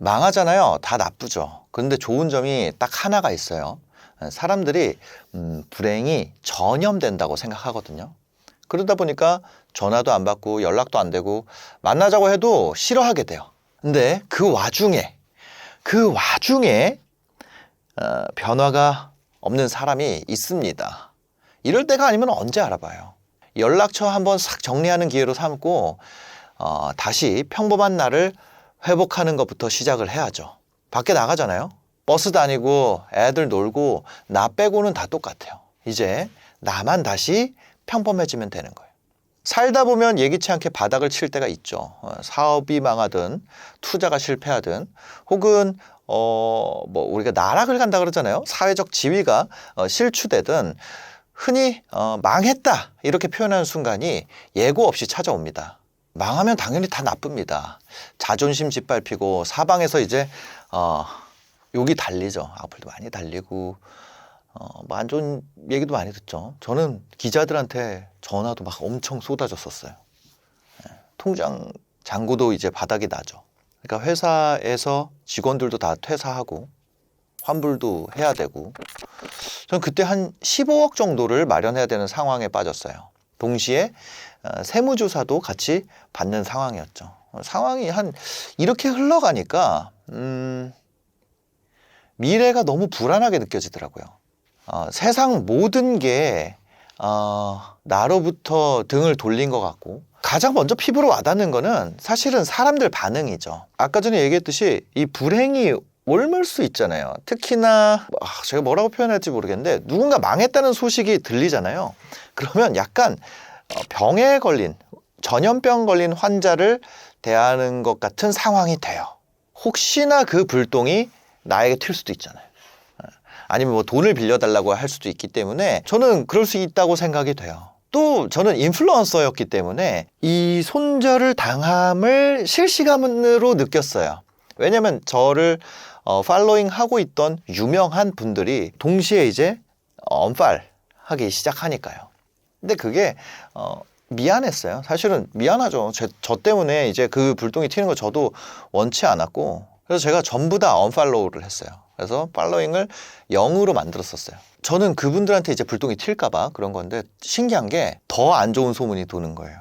망하잖아요. 다 나쁘죠. 그런데 좋은 점이 딱 하나가 있어요. 사람들이 불행이 전염된다고 생각하거든요. 그러다 보니까 전화도 안 받고 연락도 안 되고 만나자고 해도 싫어하게 돼요. 근데 그 와중에 변화가 없는 사람이 있습니다. 이럴 때가 아니면 언제 알아봐요. 연락처 한번 싹 정리하는 기회로 삼고 다시 평범한 날을 회복하는 것부터 시작을 해야죠. 밖에 나가잖아요. 버스 다니고 애들 놀고 나 빼고는 다 똑같아요. 이제 나만 다시 평범해지면 되는 거예요. 살다 보면 예기치 않게 바닥을 칠 때가 있죠. 사업이 망하든 투자가 실패하든 혹은 우리가 나락을 간다 그러잖아요. 사회적 지위가 실추되든 흔히 망했다 이렇게 표현하는 순간이 예고 없이 찾아옵니다. 망하면 당연히 다 나쁩니다. 자존심 짓밟히고 사방에서 이제 욕이 달리죠. 악플도 많이 달리고 뭐 안 좋은 얘기도 많이 듣죠. 저는 기자들한테 전화도 막 엄청 쏟아졌었어요. 통장 잔고도 이제 바닥이 나죠. 그러니까 회사에서 직원들도 다 퇴사하고 환불도 해야 되고 저는 그때 한 15억 정도를 마련해야 되는 상황에 빠졌어요. 동시에 세무조사도 같이 받는 상황이었죠. 상황이 이렇게 흘러가니까 미래가 너무 불안하게 느껴지더라고요. 세상 모든 게 나로부터 등을 돌린 것 같고 가장 먼저 피부로 와닿는 거는 사실은 사람들 반응이죠. 아까 전에 얘기했듯이 이 불행이 옮을 수 있잖아요. 특히나 제가 뭐라고 표현할지 모르겠는데 누군가 망했다는 소식이 들리잖아요. 그러면 약간 병에 걸린 전염병 걸린 환자를 대하는 것 같은 상황이 돼요. 혹시나 그 불똥이 나에게 튈 수도 있잖아요. 아니면 뭐 돈을 빌려달라고 할 수도 있기 때문에 저는 그럴 수 있다고 생각이 돼요. 또 저는 인플루언서였기 때문에 이 손절을 당함을 실시간으로 느꼈어요. 왜냐면 저를 팔로잉 하고 있던 유명한 분들이 동시에 이제 언팔 하기 시작하니까요. 근데 그게 미안했어요. 사실은 미안하죠. 저 때문에 이제 그 불똥이 튀는 거 저도 원치 않았고 그래서 제가 전부 다 언팔로우를 했어요. 그래서 팔로잉을 0으로 만들었었어요. 저는 그분들한테 이제 불똥이 튈까봐 그런 건데 신기한 게 더 안 좋은 소문이 도는 거예요.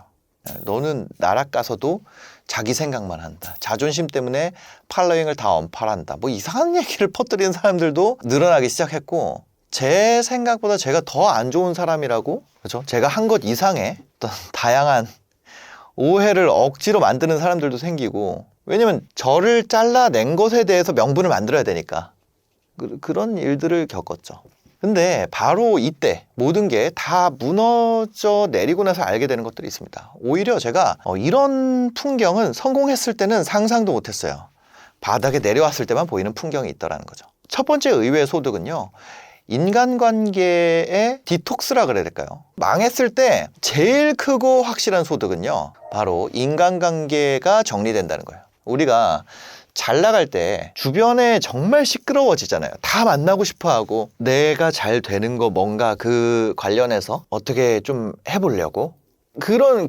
너는 나락 가서도 자기 생각만 한다. 자존심 때문에 팔로잉을 다 언팔한다. 뭐 이상한 얘기를 퍼뜨리는 사람들도 늘어나기 시작했고 제 생각보다 제가 더 안 좋은 사람이라고 그렇죠? 제가 한 것 이상의 어떤 다양한 오해를 억지로 만드는 사람들도 생기고 왜냐면 저를 잘라낸 것에 대해서 명분을 만들어야 되니까 그런 일들을 겪었죠. 근데 바로 이때 모든 게 다 무너져 내리고 나서 알게 되는 것들이 있습니다. 오히려 제가 이런 풍경은 성공했을 때는 상상도 못했어요. 바닥에 내려왔을 때만 보이는 풍경이 있더라는 거죠. 첫 번째 의외의 소득은요. 인간관계의 디톡스라 그래야 될까요? 망했을 때 제일 크고 확실한 소득은요. 바로 인간관계가 정리된다는 거예요. 우리가 잘 나갈 때 주변에 정말 시끄러워지잖아요. 다 만나고 싶어 하고 내가 잘 되는 거 뭔가 그 관련해서 어떻게 좀 해보려고 그런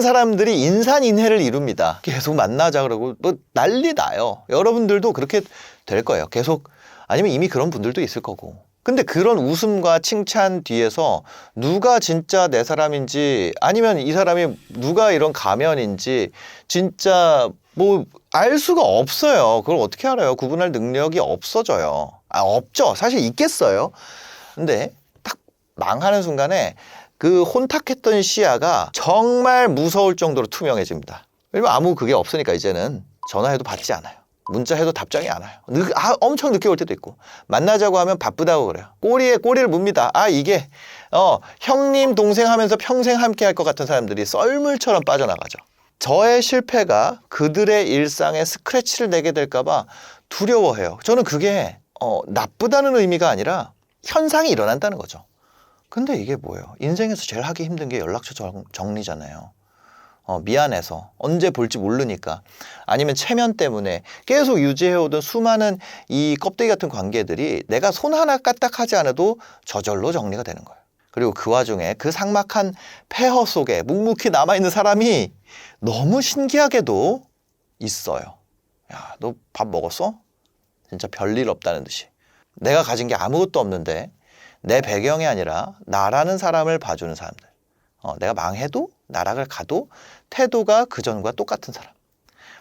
사람들이 인산인해를 이룹니다. 계속 만나자 그러고 뭐 난리 나요. 여러분들도 그렇게 될 거예요. 계속 아니면 이미 그런 분들도 있을 거고. 근데 그런 웃음과 칭찬 뒤에서 누가 진짜 내 사람인지 아니면 이 사람이 누가 이런 가면인지 진짜 뭐 알 수가 없어요. 그걸 어떻게 알아요? 구분할 능력이 없어져요. 없죠. 사실 있겠어요. 근데 딱 망하는 순간에 그 혼탁했던 시야가 정말 무서울 정도로 투명해집니다. 왜냐면 아무 그게 없으니까 이제는 전화해도 받지 않아요. 문자해도 답장이 안 와요. 엄청 늦게 올 때도 있고 만나자고 하면 바쁘다고 그래요. 꼬리에 꼬리를 묻니다. 이게 형님 동생 하면서 평생 함께 할 것 같은 사람들이 썰물처럼 빠져나가죠. 저의 실패가 그들의 일상에 스크래치를 내게 될까 봐 두려워해요. 저는 그게 나쁘다는 의미가 아니라 현상이 일어난다는 거죠. 근데 이게 뭐예요? 인생에서 제일 하기 힘든 게 연락처 정리잖아요. 미안해서 언제 볼지 모르니까 아니면 체면 때문에 계속 유지해오던 수많은 이 껍데기 같은 관계들이 내가 손 하나 까딱하지 않아도 저절로 정리가 되는 거예요. 그리고 그 와중에 그 삭막한 폐허 속에 묵묵히 남아있는 사람이 너무 신기하게도 있어요. 야, 너 밥 먹었어? 진짜 별일 없다는 듯이. 내가 가진 게 아무것도 없는데 내 배경이 아니라 나라는 사람을 봐주는 사람들. 내가 망해도 나락을 가도 태도가 그전과 똑같은 사람.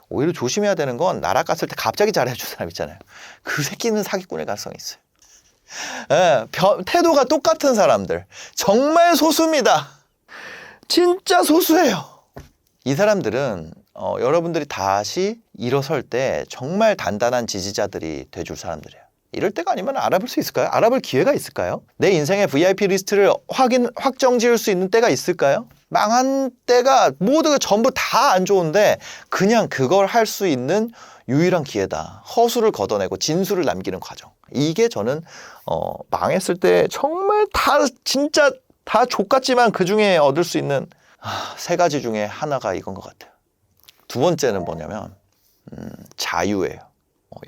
오히려 조심해야 되는 건 나락 갔을 때 갑자기 잘해줄 사람 있잖아요. 그 새끼는 사기꾼의 가능성이 있어요. 예, 태도가 똑같은 사람들. 정말 소수입니다. 진짜 소수예요. 이 사람들은 여러분들이 다시 일어설 때 정말 단단한 지지자들이 돼줄 사람들이에요. 이럴 때가 아니면 알아볼 수 있을까요? 알아볼 기회가 있을까요? 내 인생의 VIP 리스트를 확정 지을 수 있는 때가 있을까요? 망한 때가 모두가 전부 다 안 좋은데 그냥 그걸 할 수 있는 유일한 기회다. 허수를 걷어내고 진수를 남기는 과정. 이게 저는 망했을 때 정말 진짜 다 족같지만 그중에 얻을 수 있는 세 가지 중에 하나가 이건 것 같아요. 두 번째는 뭐냐면 자유예요.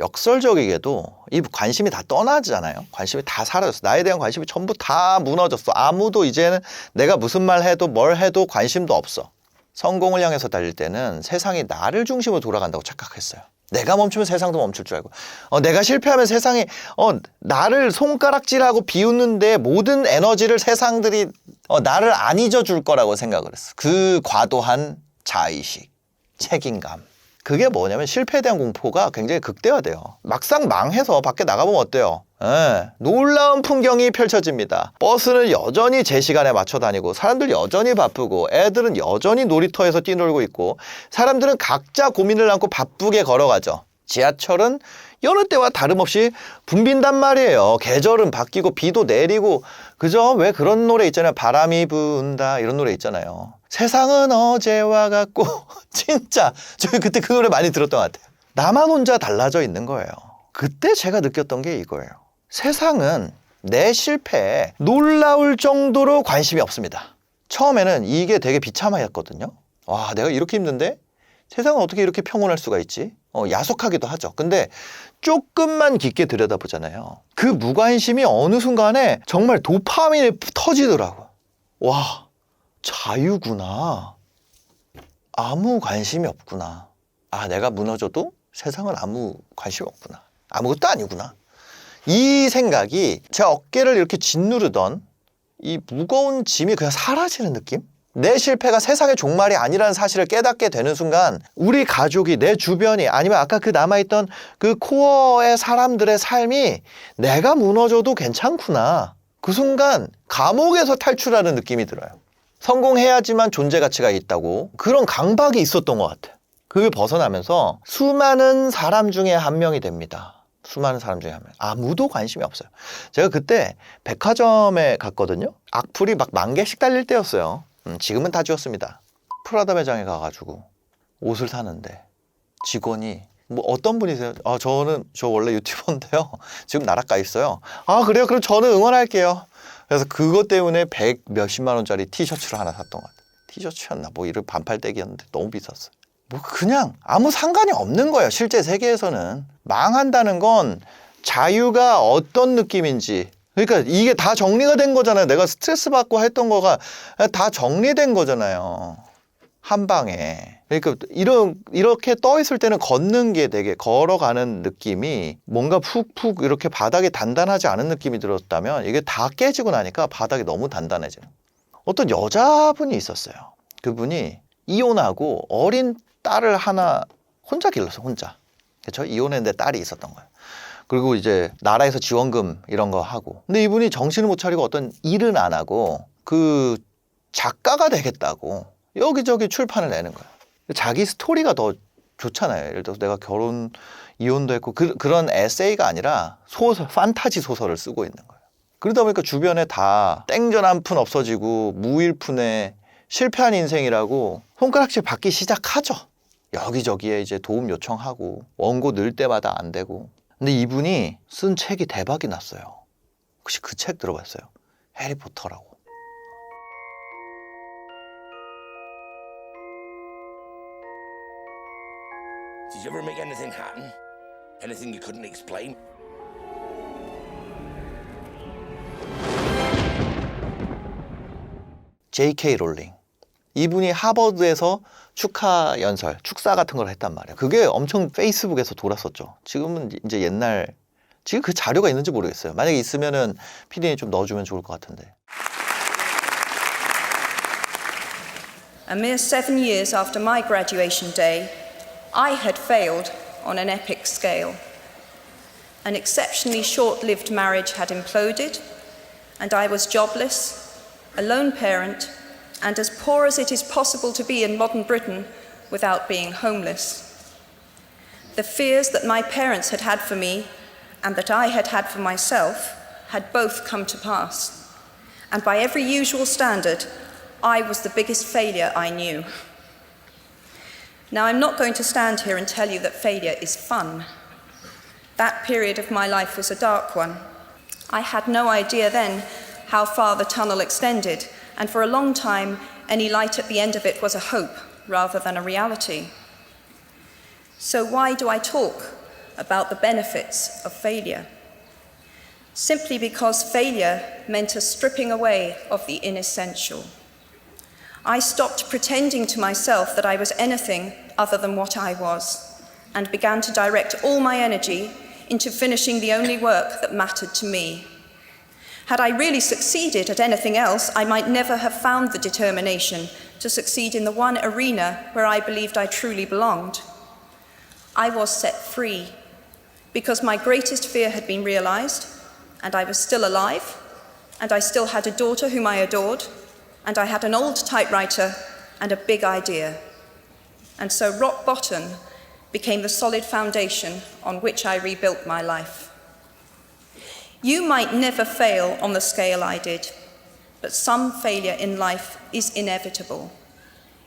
역설적이게도 이 관심이 다 떠나잖아요. 관심이 다 사라졌어. 나에 대한 관심이 전부 다 무너졌어. 아무도 이제는 내가 무슨 말 해도 뭘 해도 관심도 없어. 성공을 향해서 달릴 때는 세상이 나를 중심으로 돌아간다고 착각했어요. 내가 멈추면 세상도 멈출 줄 알고 내가 실패하면 세상이 나를 손가락질하고 비웃는데 모든 에너지를 세상들이 나를 안 잊어줄 거라고 생각을 했어. 그 과도한 자의식, 책임감. 그게 뭐냐면 실패에 대한 공포가 굉장히 극대화돼요. 막상 망해서 밖에 나가보면 어때요? 놀라운 풍경이 펼쳐집니다. 버스는 여전히 제 시간에 맞춰 다니고 사람들 여전히 바쁘고 애들은 여전히 놀이터에서 뛰놀고 있고 사람들은 각자 고민을 안고 바쁘게 걸어가죠. 지하철은 여느 때와 다름없이 붐빈단 말이에요. 계절은 바뀌고 비도 내리고 그죠? 왜 그런 노래 있잖아요. 바람이 분다 이런 노래 있잖아요. 세상은 어제와 같고 진짜 저희 그때 그 노래 많이 들었던 것 같아요. 나만 혼자 달라져 있는 거예요. 그때 제가 느꼈던 게 이거예요. 세상은 내 실패에 놀라울 정도로 관심이 없습니다. 처음에는 이게 되게 비참하였거든요. 와, 내가 이렇게 힘든데 세상은 어떻게 이렇게 평온할 수가 있지? 야속하기도 하죠. 근데 조금만 깊게 들여다보잖아요. 그 무관심이 어느 순간에 정말 도파민이 터지더라고요. 와, 자유구나. 아무 관심이 없구나. 내가 무너져도 세상은 아무 관심이 없구나. 아무것도 아니구나. 이 생각이 제 어깨를 이렇게 짓누르던 이 무거운 짐이 그냥 사라지는 느낌? 내 실패가 세상의 종말이 아니라는 사실을 깨닫게 되는 순간 우리 가족이, 내 주변이 아니면 아까 그 남아있던 그 코어의 사람들의 삶이 내가 무너져도 괜찮구나. 그 순간 감옥에서 탈출하는 느낌이 들어요. 성공해야지만 존재 가치가 있다고 그런 강박이 있었던 것 같아요. 그걸 벗어나면서 수많은 사람 중에 한 명이 됩니다. 수많은 사람 중에 한 명. 아무도 관심이 없어요. 제가 그때 백화점에 갔거든요. 악플이 막 10,000개씩 달릴 때였어요. 지금은 다 지웠습니다. 프라다 매장에 가가지고 옷을 사는데 직원이 어떤 분이세요? 저 원래 유튜버인데요. 지금 나락 가 있어요. 그래요? 그럼 저는 응원할게요. 그래서 그것 때문에 100 몇십만 원짜리 티셔츠를 하나 샀던 것 같아요. 티셔츠였나 이런 반팔떼기였는데 너무 비쌌어요. 그냥 아무 상관이 없는 거예요. 실제 세계에서는 망한다는 건 자유가 어떤 느낌인지, 그러니까 이게 다 정리가 된 거잖아요. 내가 스트레스 받고 했던 거가 다 정리된 거잖아요. 한 방에. 그러니까 이렇게 떠 있을 때는 걷는 게 되게 걸어가는 느낌이 뭔가 푹푹 이렇게 바닥이 단단하지 않은 느낌이 들었다면 이게 다 깨지고 나니까 바닥이 너무 단단해져요. 어떤 여자분이 있었어요. 그분이 이혼하고 어린 딸을 하나 혼자 길렀어요. 혼자. 그렇죠? 이혼했는데 딸이 있었던 거예요. 그리고 이제 나라에서 지원금 이런 거 하고. 근데 이분이 정신을 못 차리고 어떤 일은 안 하고 그 작가가 되겠다고 여기저기 출판을 내는 거예요. 자기 스토리가 더 좋잖아요. 예를 들어서 내가 이혼도 했고 그런 에세이가 아니라 소설, 판타지 소설을 쓰고 있는 거예요. 그러다 보니까 주변에 다 땡전 한 푼 없어지고 무일푼에 실패한 인생이라고 손가락질 받기 시작하죠. 여기저기에 이제 도움 요청하고 원고 넣을 때마다 안 되고. 근데 이분이 쓴 책이 대박이 났어요. 혹시 그 책 들어봤어요? 해리포터라고. Did you ever make anything happen? Anything you couldn't explain? J.K. 롤링. 이분이 하버드에서 축하 연설, 축사 같은 걸 했단 말이에요. 그게 엄청 페이스북에서 돌았었죠. 지금은 이제 옛날, 지금 그 자료가 있는지 모르겠어요. 만약에 있으면은 PD님 좀 넣어주면 좋을 것 같은데. A mere 7 years after my graduation day, I had failed on an epic scale. An exceptionally short-lived marriage had imploded, and I was jobless, a lone parent, and as poor as it is possible to be in modern Britain without being homeless. The fears that my parents had had for me and that I had had for myself had both come to pass. And by every usual standard, I was the biggest failure I knew. Now, I'm not going to stand here and tell you that failure is fun. That period of my life was a dark one. I had no idea then how far the tunnel extended, and for a long time, any light at the end of it was a hope rather than a reality. So why do I talk about the benefits of failure? Simply because failure meant a stripping away of the inessential. I stopped pretending to myself that I was anything other than what I was, and began to direct all my energy into finishing the only work that mattered to me. Had I really succeeded at anything else, I might never have found the determination to succeed in the one arena where I believed I truly belonged. I was set free because my greatest fear had been realized, and I was still alive, and I still had a daughter whom I adored, and I had an old typewriter and a big idea. And so rock bottom became the solid foundation on which I rebuilt my life. You might never fail on the scale I did, but some failure in life is inevitable.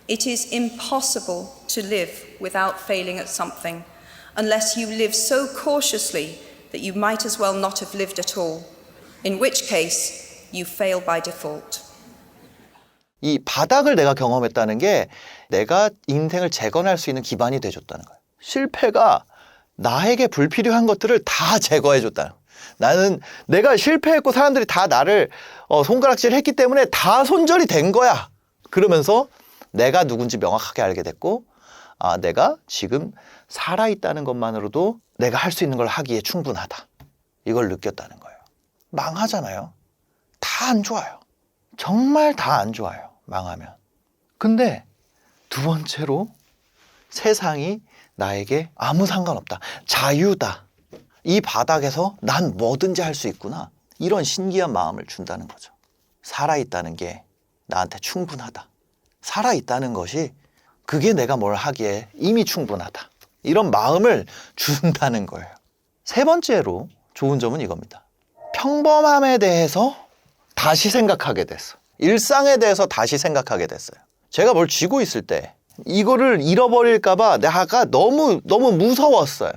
It is impossible to live without failing at something, unless you live so cautiously that you might as well not have lived at all, in which case you fail by default. 이 바닥을 내가 경험했다는 게 내가 인생을 재건할 수 있는 기반이 돼줬다는 거예요. 실패가 나에게 불필요한 것들을 다 제거해줬다는 거예요. 나는 내가 실패했고 사람들이 다 나를 손가락질 했기 때문에 다 손절이 된 거야. 그러면서 내가 누군지 명확하게 알게 됐고, 아, 내가 지금 살아있다는 것만으로도 내가 할 수 있는 걸 하기에 충분하다. 이걸 느꼈다는 거예요. 망하잖아요. 다 안 좋아요. 정말 다 안 좋아요. 망하면. 근데 두 번째로 세상이 나에게 아무 상관없다. 자유다. 이 바닥에서 난 뭐든지 할 수 있구나. 이런 신기한 마음을 준다는 거죠. 살아있다는 게 나한테 충분하다. 살아있다는 것이 그게 내가 뭘 하기에 이미 충분하다. 이런 마음을 준다는 거예요. 세 번째로 좋은 점은 이겁니다. 평범함에 대해서 다시 생각하게 됐어. 일상에 대해서 다시 생각하게 됐어요. 제가 뭘 쥐고 있을 때 이거를 잃어버릴까 봐 내가 너무 무서웠어요.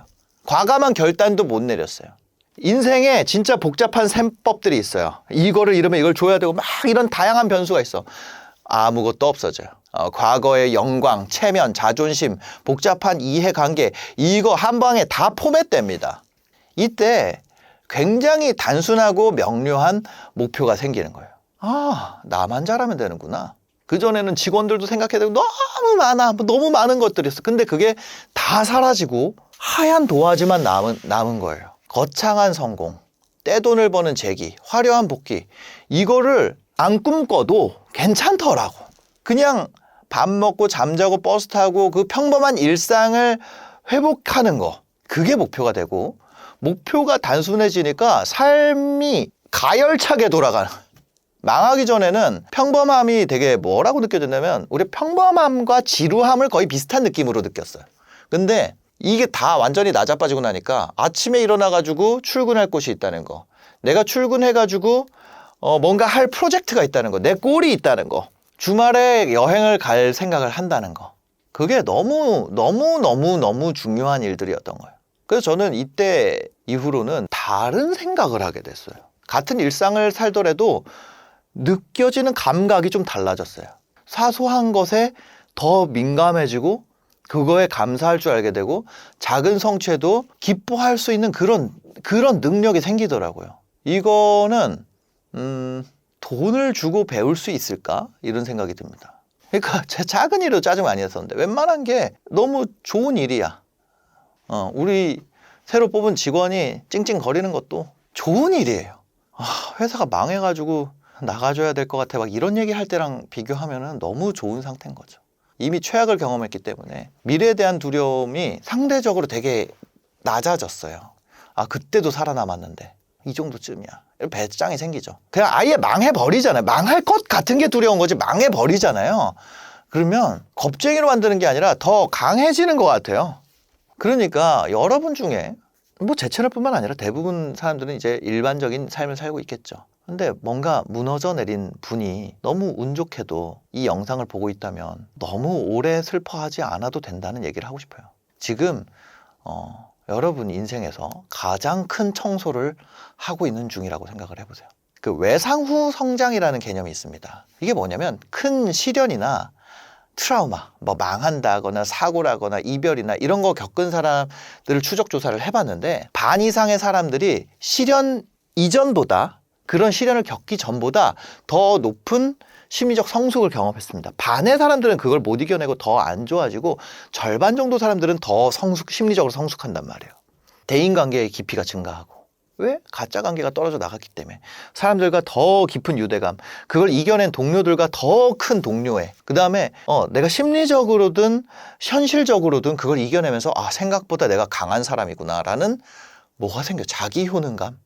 과감한 결단도 못 내렸어요. 인생에 진짜 복잡한 셈법들이 있어요. 이거를 잃으면 이걸 줘야 되고 막 이런 다양한 변수가 있어. 아무것도 없어져요. 과거의 영광, 체면, 자존심, 복잡한 이해관계, 이거 한 방에 다 포맷됩니다. 이때 굉장히 단순하고 명료한 목표가 생기는 거예요. 아, 나만 잘하면 되는구나. 그전에는 직원들도 생각해야 되고 너무 많은 것들이 있어. 근데 그게 다 사라지고 하얀 도화지만 남은 거예요. 거창한 성공, 떼돈을 버는 재기, 화려한 복귀, 이거를 안 꿈꿔도 괜찮더라고. 그냥 밥 먹고 잠자고 버스 타고 그 평범한 일상을 회복하는 거, 그게 목표가 되고, 목표가 단순해지니까 삶이 가열차게 돌아가는 거예요. 망하기 전에는 평범함이 되게 뭐라고 느껴졌냐면 우리 평범함과 지루함을 거의 비슷한 느낌으로 느꼈어요. 근데 이게 다 완전히 나자빠지고 나니까 아침에 일어나가지고 출근할 곳이 있다는 거, 내가 출근해가지고 뭔가 할 프로젝트가 있다는 거, 내 골이 있다는 거, 주말에 여행을 갈 생각을 한다는 거, 그게 너무 중요한 일들이었던 거예요. 그래서 저는 이때 이후로는 다른 생각을 하게 됐어요. 같은 일상을 살더라도 느껴지는 감각이 좀 달라졌어요. 사소한 것에 더 민감해지고 그거에 감사할 줄 알게 되고 작은 성취에도 기뻐할 수 있는 그런 능력이 생기더라고요. 이거는 돈을 주고 배울 수 있을까? 이런 생각이 듭니다. 그러니까 제 작은 일도 짜증 많이 했었는데 웬만한 게 너무 좋은 일이야. 우리 새로 뽑은 직원이 찡찡거리는 것도 좋은 일이에요. 회사가 망해가지고 나가줘야 될 것 같아 막 이런 얘기 할 때랑 비교하면은 너무 좋은 상태인 거죠. 이미 최악을 경험했기 때문에 미래에 대한 두려움이 상대적으로 되게 낮아졌어요. 그때도 살아남았는데 이 정도쯤이야. 이런 배짱이 생기죠. 그냥 아예 망해버리잖아요. 망할 것 같은 게 두려운 거지 망해버리잖아요. 그러면 겁쟁이로 만드는 게 아니라 더 강해지는 것 같아요. 그러니까 여러분 중에 뭐 제 채널뿐만 아니라 대부분 사람들은 이제 일반적인 삶을 살고 있겠죠. 근데 뭔가 무너져 내린 분이 너무 운 좋게도 이 영상을 보고 있다면 너무 오래 슬퍼하지 않아도 된다는 얘기를 하고 싶어요. 지금 여러분 인생에서 가장 큰 청소를 하고 있는 중이라고 생각을 해보세요. 그 외상 후 성장이라는 개념이 있습니다. 이게 뭐냐면 큰 시련이나 트라우마, 뭐 망한다거나 사고라거나 이별이나 이런 거 겪은 사람들을 추적 조사를 해봤는데 반 이상의 사람들이 시련 이전보다 그런 시련을 겪기 전보다 더 높은 심리적 성숙을 경험했습니다. 반의 사람들은 그걸 못 이겨내고 더 안 좋아지고 절반 정도 사람들은 더 심리적으로 성숙한단 말이에요. 대인관계의 깊이가 증가하고. 왜? 가짜 관계가 떨어져 나갔기 때문에. 사람들과 더 깊은 유대감, 그걸 이겨낸 동료들과 더 큰 동료애, 그 다음에 내가 심리적으로든 현실적으로든 그걸 이겨내면서 생각보다 내가 강한 사람이구나 라는 뭐가 생겨. 자기 효능감,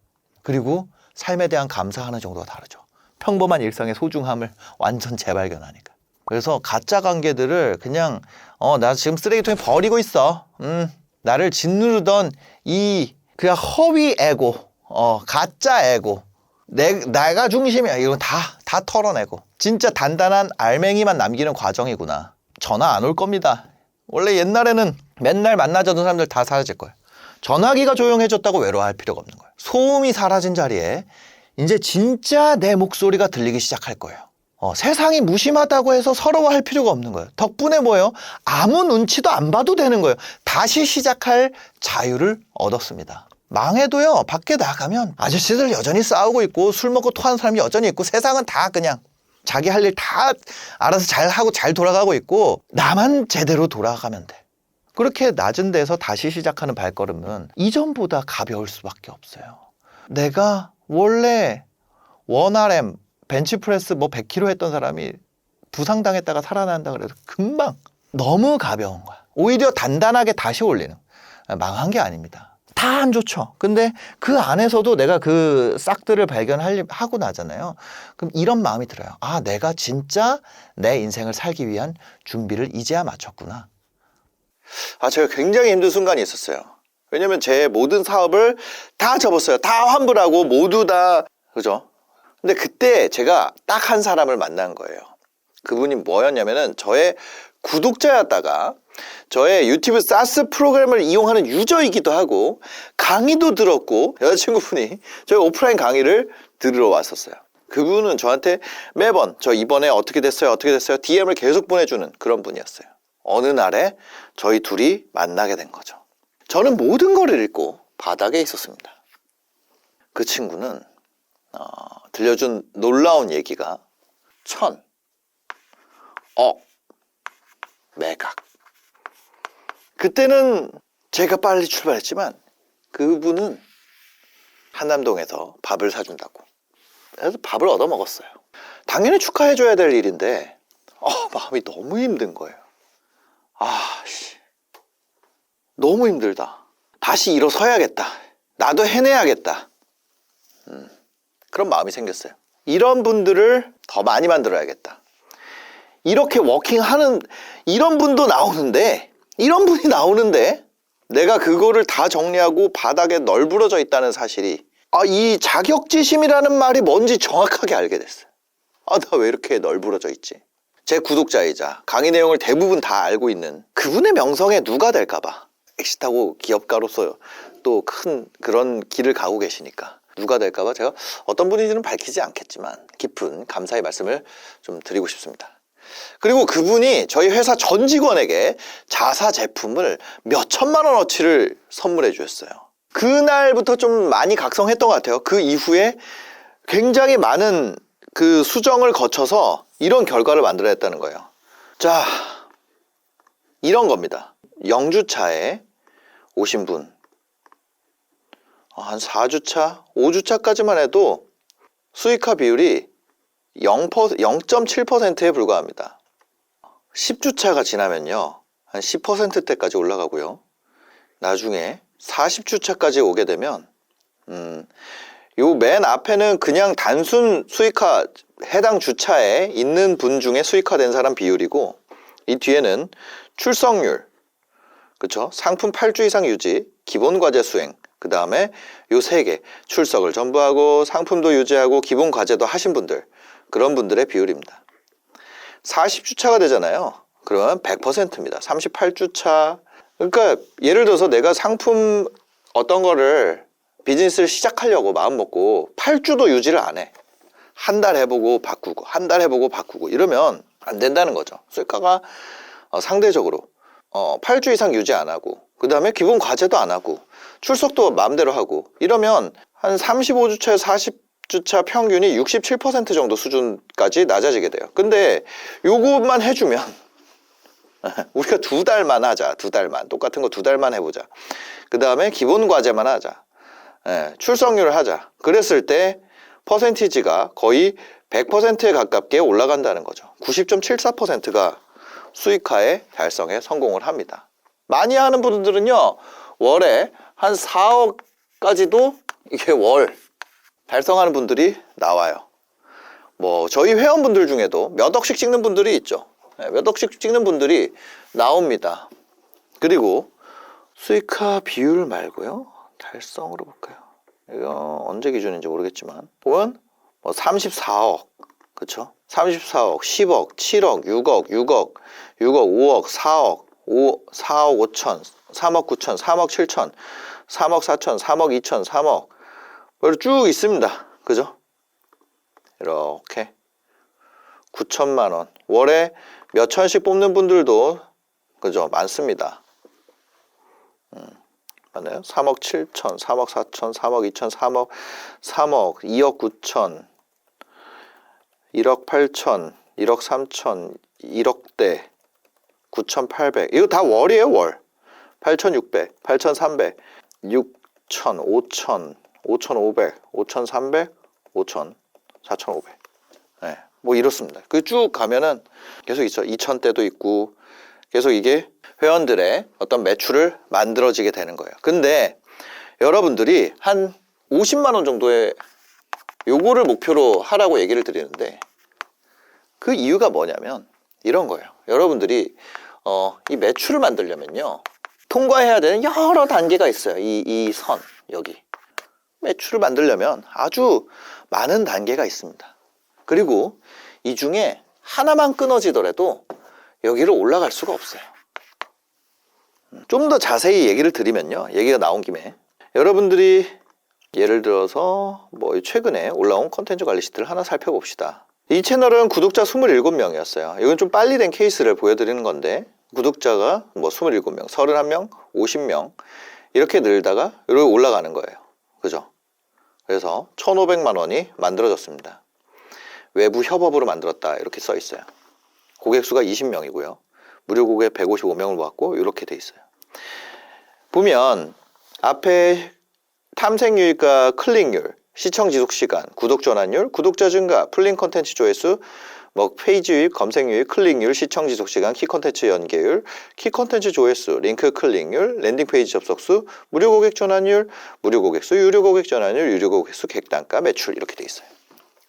그리고 삶에 대한 감사하는 정도가 다르죠. 평범한 일상의 소중함을 완전 재발견하니까. 그래서 가짜 관계들을 그냥 나 지금 쓰레기통에 버리고 있어. 나를 짓누르던 그냥 허위 에고, 가짜 에고, 내가 중심이야. 이건 다 털어내고. 진짜 단단한 알맹이만 남기는 과정이구나. 전화 안 올 겁니다. 원래 옛날에는 맨날 만나자던 사람들 다 사라질 거예요. 전화기가 조용해졌다고 외로워할 필요가 없는 거예요. 소음이 사라진 자리에 이제 진짜 내 목소리가 들리기 시작할 거예요. 세상이 무심하다고 해서 서러워할 필요가 없는 거예요. 덕분에 뭐예요? 아무 눈치도 안 봐도 되는 거예요. 다시 시작할 자유를 얻었습니다. 망해도요, 밖에 나가면 아저씨들 여전히 싸우고 있고 술 먹고 토하는 사람이 여전히 있고 세상은 다 그냥 자기 할 일 다 알아서 잘하고 잘 돌아가고 있고 나만 제대로 돌아가면 돼. 그렇게 낮은 데서 다시 시작하는 발걸음은 이전보다 가벼울 수밖에 없어요. 내가 원래 원RM 벤치프레스 100kg 했던 사람이 부상당했다가 살아난다 그래도 금방 너무 가벼운 거야. 오히려 단단하게 다시 올리는. 망한 게 아닙니다. 다 안 좋죠. 근데 그 안에서도 내가 그 싹들을 발견하고 나잖아요. 그럼 이런 마음이 들어요. 내가 진짜 내 인생을 살기 위한 준비를 이제야 마쳤구나. 제가 굉장히 힘든 순간이 있었어요. 왜냐면 제 모든 사업을 다 접었어요. 다 환불하고 모두 다, 그죠? 근데 그때 제가 딱 한 사람을 만난 거예요. 그분이 뭐였냐면은 저의 구독자였다가 저의 유튜브 사스 프로그램을 이용하는 유저이기도 하고 강의도 들었고 여자친구분이 저희 오프라인 강의를 들으러 왔었어요. 그분은 저한테 매번 저 이번에 어떻게 됐어요? DM을 계속 보내주는 그런 분이었어요. 어느 날에 저희 둘이 만나게 된 거죠. 저는 모든 걸 잃고 바닥에 있었습니다. 그 친구는 들려준 놀라운 얘기가 1000, 억, 매각. 그때는 제가 빨리 출발했지만 그분은 한남동에서 밥을 사준다고. 그래서 밥을 얻어 먹었어요. 당연히 축하해줘야 될 일인데 마음이 너무 힘든 거예요. 너무 힘들다. 다시 일어서야겠다. 나도 해내야겠다. 그런 마음이 생겼어요. 이런 분들을 더 많이 만들어야겠다. 이렇게 워킹하는 이런 분도 나오는데, 이런 분이 나오는데 내가 그거를 다 정리하고 바닥에 널브러져 있다는 사실이, 이 자격지심이라는 말이 뭔지 정확하게 알게 됐어요. 나 왜 이렇게 널브러져 있지? 제 구독자이자 강의 내용을 대부분 다 알고 있는 그분의 명성에 누가 될까봐, 엑시트하고 기업가로서 또 큰 그런 길을 가고 계시니까 누가 될까봐 제가 어떤 분인지는 밝히지 않겠지만 깊은 감사의 말씀을 좀 드리고 싶습니다. 그리고 그분이 저희 회사 전 직원에게 자사 제품을 몇 천만 원어치를 선물해 주셨어요. 그날부터 좀 많이 각성했던 것 같아요. 그 이후에 굉장히 많은 그 수정을 거쳐서 이런 결과를 만들어냈다는 거예요. 자, 이런 겁니다. 0주차에 오신 분, 한 4주차, 5주차까지만 해도 수익화 비율이 0.7%에 불과합니다. 10주차가 지나면요, 한 10%대까지 올라가고요. 나중에 40주차까지 오게 되면 요 맨 앞에는 그냥 단순 수익화, 해당 주차에 있는 분 중에 수익화된 사람 비율이고, 이 뒤에는 출석률, 그쵸? 상품 8주 이상 유지, 기본 과제 수행, 그 다음에 요 3개, 출석을 전부 하고 상품도 유지하고 기본 과제도 하신 분들, 그런 분들의 비율입니다. 40주차가 되잖아요. 그러면 100%입니다. 38주차. 그러니까 예를 들어서 내가 상품 어떤 거를 비즈니스를 시작하려고 마음먹고 8주도 유지를 안 해. 한 달 해보고 바꾸고, 한 달 해보고 바꾸고 이러면 안 된다는 거죠. 수익화가 상대적으로 8주 이상 유지 안 하고, 그 다음에 기본 과제도 안 하고, 출석도 마음대로 하고 이러면 한 35주차에서 40주차 평균이 67% 정도 수준까지 낮아지게 돼요. 근데 요것만 해주면 우리가 2달만 하자. 2달만. 똑같은 거 2달만 해보자. 그 다음에 기본 과제만 하자. 출석률을 하자. 그랬을 때 퍼센티지가 거의 100%에 가깝게 올라간다는 거죠. 90.74%가 수익화의 달성에 성공을 합니다. 많이 하는 분들은요, 월에 한 4억까지도 이게 월 달성하는 분들이 나와요. 뭐 저희 회원분들 중에도 몇 억씩 찍는 분들이 있죠. 몇 억씩 찍는 분들이 나옵니다. 그리고 수익화 비율 말고요, 달성으로 볼까요? 이거 언제 기준인지 모르겠지만 보면 뭐 34억, 그쵸? 34억, 10억, 7억, 6억, 6억, 5억, 4억, 4억 5천, 3억 9천, 3억 7천, 3억 4천, 3억 2천, 3억 쭉 있습니다. 그죠? 이렇게 9천만 원, 월에 몇 천씩 뽑는 분들도 그죠? 많습니다. 맞나요? 3억 7천, 3억 4천, 3억 2천, 3억, 2억 9천, 1억 8천, 1억 3천, 1억대, 9,800. 이거 다 월이에요, 월. 8,600, 8,300, 6천, 5천, 5,500, 5,300, 5천, 4,500. 네, 뭐 이렇습니다. 그 쭉 가면은 계속 있죠. 2,000대도 있고 계속 이게 회원들의 어떤 매출을 만들어지게 되는 거예요. 근데 여러분들이 한 50만 원 정도의 요거를 목표로 하라고 얘기를 드리는데, 그 이유가 뭐냐면 이런 거예요. 여러분들이 이 매출을 만들려면요, 통과해야 되는 여러 단계가 있어요. 이 선 여기 매출을 만들려면 아주 많은 단계가 있습니다. 그리고 이 중에 하나만 끊어지더라도 여기를 올라갈 수가 없어요. 좀 더 자세히 얘기를 드리면요, 얘기가 나온 김에 여러분들이 예를 들어서 뭐 최근에 올라온 콘텐츠 관리 시트를 하나 살펴봅시다. 이 채널은 구독자 27명이었어요. 이건 좀 빨리 된 케이스를 보여드리는 건데, 구독자가 뭐 27명, 31명, 50명 이렇게 늘다가 이렇게 올라가는 거예요. 그죠? 그래서 1,500만 원이 만들어졌습니다. 외부 협업으로 만들었다 이렇게 써 있어요. 고객 수가 20명이고요. 무료 고객 155명을 모았고 이렇게 돼 있어요. 보면 앞에 탐색 유입과 클릭률, 시청 지속 시간, 구독 전환율, 구독자 증가, 풀린 컨텐츠 조회수, 뭐 페이지 유입, 검색 유입, 클릭률, 시청 지속 시간, 키 컨텐츠 연계율, 키 컨텐츠 조회수, 링크 클릭률, 랜딩 페이지 접속수, 무료 고객 전환율, 무료 고객 수, 유료 고객 전환율, 유료 고객 수, 객단가, 매출 이렇게 돼 있어요.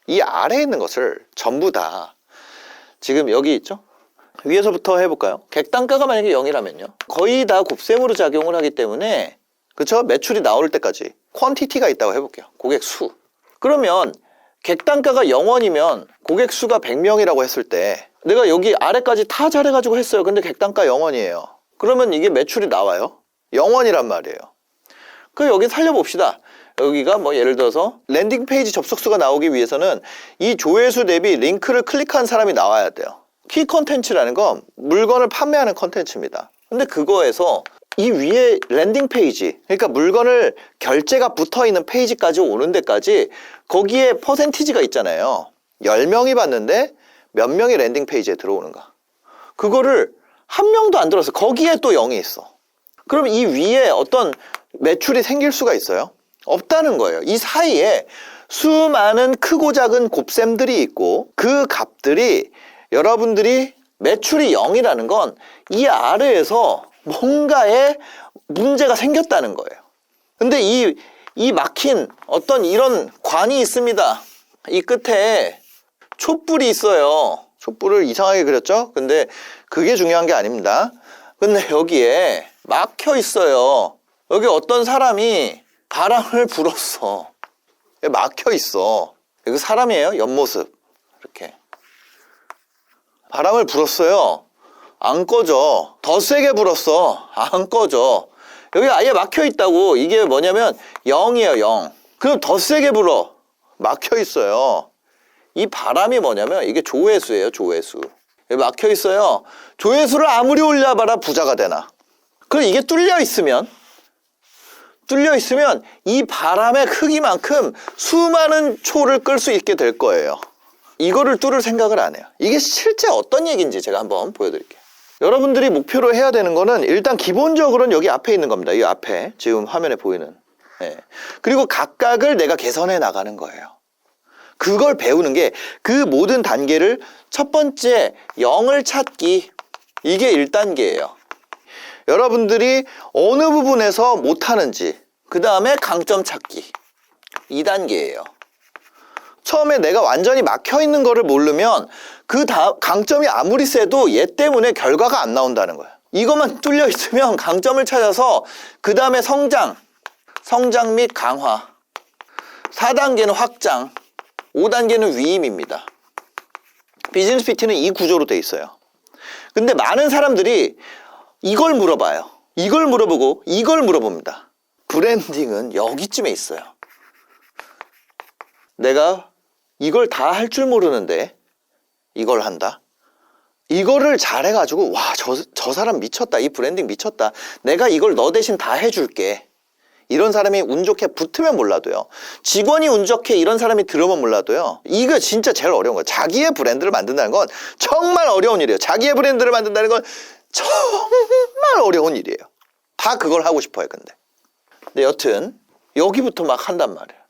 이 아래에 있는 것을 전부 다 지금 여기 있죠? 위에서부터 해볼까요? 객단가가 만약에 0이라면요, 거의 다 곱셈으로 작용을 하기 때문에, 그쵸? 매출이 나올 때까지 퀀티티가 있다고 해볼게요. 고객 수. 그러면 객단가가 0원이면 고객 수가 100명이라고 했을 때 내가 여기 아래까지 다 잘해가지고 했어요. 근데 객단가 0원이에요. 그러면 이게 매출이 나와요? 0원이란 말이에요. 그 여기 살려봅시다. 여기가 뭐 예를 들어서 랜딩 페이지 접속수가 나오기 위해서는 이 조회수 대비 링크를 클릭한 사람이 나와야 돼요. 키 컨텐츠라는 건 물건을 판매하는 컨텐츠입니다. 근데 그거에서 이 위에 랜딩 페이지, 그러니까 물건을 결제가 붙어있는 페이지까지 오는 데까지 거기에 퍼센티지가 있잖아요. 10명이 봤는데 몇 명이 랜딩 페이지에 들어오는가. 그거를 한 명도 안 들었어. 거기에 또 0이 있어. 그럼 이 위에 어떤 매출이 생길 수가 있어요? 없다는 거예요. 이 사이에 수많은 크고 작은 곱셈들이 있고 그 값들이 여러분들이 매출이 0이라는 건 이 아래에서 뭔가에 문제가 생겼다는 거예요. 근데 이 막힌 어떤 이런 관이 있습니다. 이 끝에 촛불이 있어요. 촛불을 이상하게 그렸죠? 근데 그게 중요한 게 아닙니다. 근데 여기에 막혀 있어요. 여기 어떤 사람이 바람을 불었어. 막혀 있어. 여기 사람이에요. 옆모습. 이렇게. 바람을 불었어요. 안 꺼져. 더 세게 불었어. 안 꺼져. 여기 아예 막혀 있다고. 이게 뭐냐면 0이에요, 0. 그럼 더 세게 불어. 막혀 있어요. 이 바람이 뭐냐면 이게 조회수예요, 조회수. 여기 막혀 있어요. 조회수를 아무리 올려봐라 부자가 되나. 그럼 이게 뚫려 있으면 이 바람의 크기만큼 수많은 초를 끌 수 있게 될 거예요. 이거를 뚫을 생각을 안 해요. 이게 실제 어떤 얘기인지 제가 한번 보여드릴게요. 여러분들이 목표로 해야 되는 거는 일단 기본적으로는 여기 앞에 있는 겁니다. 이 앞에 지금 화면에 보이는. 그리고 각각을 내가 개선해 나가는 거예요. 그걸 배우는 게 그 모든 단계를 첫 번째 0을 찾기. 이게 1단계예요. 여러분들이 어느 부분에서 못하는지 그 다음에 강점 찾기 2단계예요. 처음에 내가 완전히 막혀있는 거를 모르면 그 강점이 아무리 세도 얘 때문에 결과가 안 나온다는 거예요. 이것만 뚫려 있으면 강점을 찾아서 그 다음에 성장 및 강화 4단계는 확장 5단계는 위임입니다. 비즈니스 PT는 이 구조로 돼 있어요. 근데 많은 사람들이 이걸 물어봐요. 이걸 물어보고 이걸 물어봅니다. 브랜딩은 여기쯤에 있어요. 내가 이걸 다 할 줄 모르는데 이걸 한다. 이거를 잘해가지고 와, 저 사람 미쳤다. 이 브랜딩 미쳤다. 내가 이걸 너 대신 다 해줄게. 이런 사람이 운 좋게 붙으면 몰라도요. 직원이 운 좋게 이런 사람이 들어오면 몰라도요. 이거 진짜 제일 어려운 거예요. 자기의 브랜드를 만든다는 건 정말 어려운 일이에요. 자기의 브랜드를 만든다는 건 정말 어려운 일이에요. 다 그걸 하고 싶어요. 근데 여튼 여기부터 막 한단 말이에요.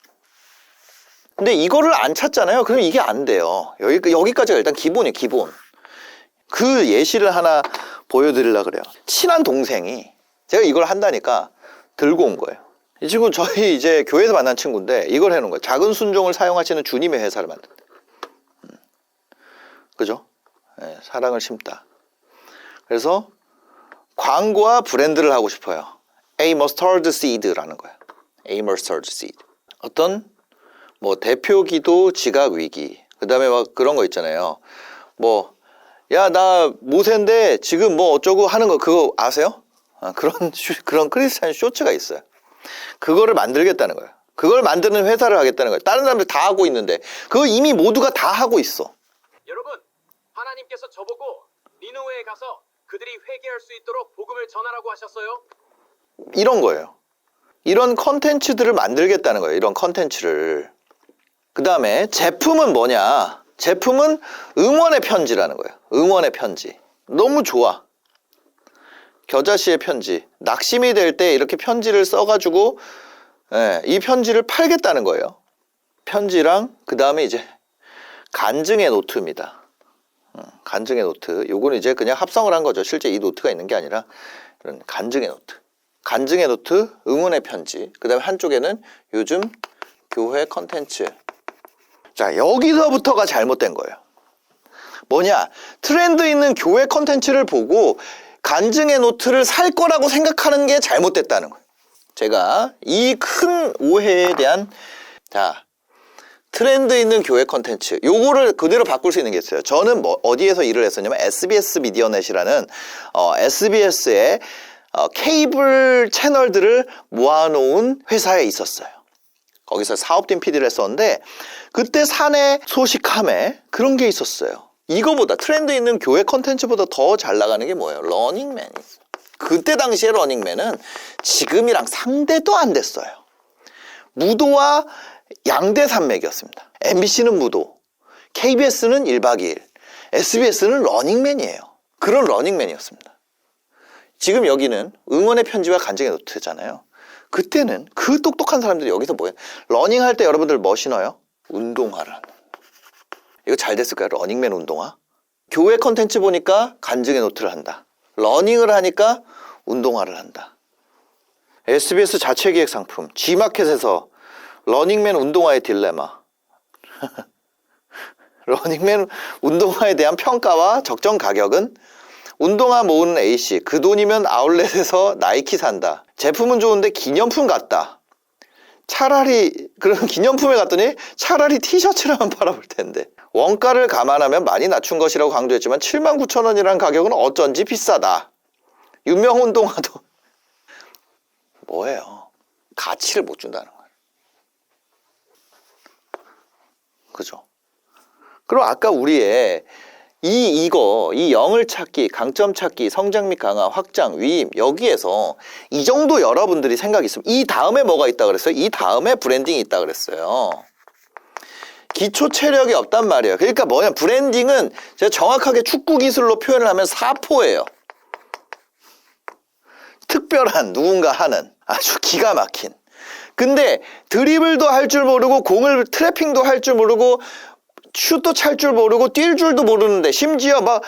근데 이거를 안 찾잖아요. 그럼 이게 안 돼요. 여기까지가 일단 기본이에요. 기본. 그 예시를 하나 보여드리려고 그래요. 친한 동생이 제가 이걸 한다니까 들고 온 거예요. 이 친구 저희 이제 교회에서 만난 친구인데 이걸 해놓은 거예요. 작은 순종을 사용하시는 주님의 회사를 만든다. 그죠? 네, 사랑을 심다. 그래서 광고와 브랜드를 하고 싶어요. A mustard seed라는 거야. A mustard seed. 어떤 뭐 대표 기도 지각 위기. 그다음에 막 그런 거 있잖아요. 뭐 야, 나 모세인데 지금 뭐 어쩌고 하는 거 그거 아세요? 그런 크리스찬 쇼츠가 있어요. 그거를 만들겠다는 거예요. 그걸 만드는 회사를 하겠다는 거예요. 다른 사람들 다 하고 있는데 그거 이미 모두가 다 하고 있어. 여러분, 하나님께서 저보고 니느웨에 가서 그들이 회개할 수 있도록 복음을 전하라고 하셨어요. 이런 거예요. 이런 컨텐츠들을 만들겠다는 거예요. 이런 컨텐츠를. 그 다음에 제품은 뭐냐? 제품은 응원의 편지라는 거예요. 응원의 편지. 너무 좋아. 겨자씨의 편지. 낙심이 될 때 이렇게 편지를 써가지고 이 편지를 팔겠다는 거예요. 편지랑 그 다음에 이제 간증의 노트입니다. 간증의 노트. 요거는 이제 그냥 합성을 한 거죠. 실제 이 노트가 있는 게 아니라 이런 간증의 노트. 간증의 노트, 응원의 편지. 그 다음에 한쪽에는 요즘 교회 컨텐츠. 자, 여기서부터가 잘못된 거예요. 뭐냐? 트렌드 있는 교회 컨텐츠를 보고 간증의 노트를 살 거라고 생각하는 게 잘못됐다는 거예요. 제가 이 큰 오해에 대한 트렌드 있는 교회 컨텐츠 요거를 그대로 바꿀 수 있는 게 있어요. 저는 뭐 어디에서 일을 했었냐면 SBS 미디어넷이라는 SBS의 케이블 채널들을 모아놓은 회사에 있었어요. 거기서 사업팀 PD를 했었는데 그때 사내 소식함에 그런 게 있었어요. 이거보다 트렌드 있는 교회 컨텐츠보다 더 잘 나가는 게 뭐예요? 러닝맨이 있어요. 그때 당시에 러닝맨은 지금이랑 상대도 안 됐어요. 무도와 양대 산맥이었습니다. MBC는 무도, KBS는 1박 2일, SBS는 러닝맨이에요. 그런 러닝맨이었습니다. 지금 여기는 응원의 편지와 간증의 노트잖아요. 그때는 그 똑똑한 사람들이 여기서 뭐예요? 러닝할 때 여러분들 뭐 신어요? 운동화를. 이거 잘 됐을까요? 러닝맨 운동화? 교회 컨텐츠 보니까 간증의 노트를 한다. 러닝을 하니까 운동화를 한다. SBS 자체기획 상품 G마켓에서 러닝맨 운동화의 딜레마. 러닝맨 운동화에 대한 평가와 적정 가격은 운동화 모으는 A씨, 그 돈이면 아울렛에서 나이키 산다. 제품은 좋은데 기념품 같다. 차라리 그런 기념품에 갔더니 차라리 티셔츠라만 팔아볼 텐데. 원가를 감안하면 많이 낮춘 것이라고 강조했지만 79,000원이라는 가격은 어쩐지 비싸다. 유명 운동화도 뭐예요? 가치를 못 준다는 거예요. 그죠? 그럼 아까 우리의 이 영을 찾기, 강점 찾기, 성장 및 강화, 확장, 위임, 여기에서 이 정도 여러분들이 생각이 있으면 이 다음에 뭐가 있다 그랬어요? 이 다음에 브랜딩이 있다 그랬어요. 기초 체력이 없단 말이에요. 그러니까 뭐냐, 브랜딩은 제가 정확하게 축구 기술로 표현을 하면 사포예요. 특별한 누군가 하는 아주 기가 막힌. 근데 드리블도 할 줄 모르고 공을 트래핑도 할 줄 모르고 슛도 찰 줄 모르고 뛸 줄도 모르는데 심지어 막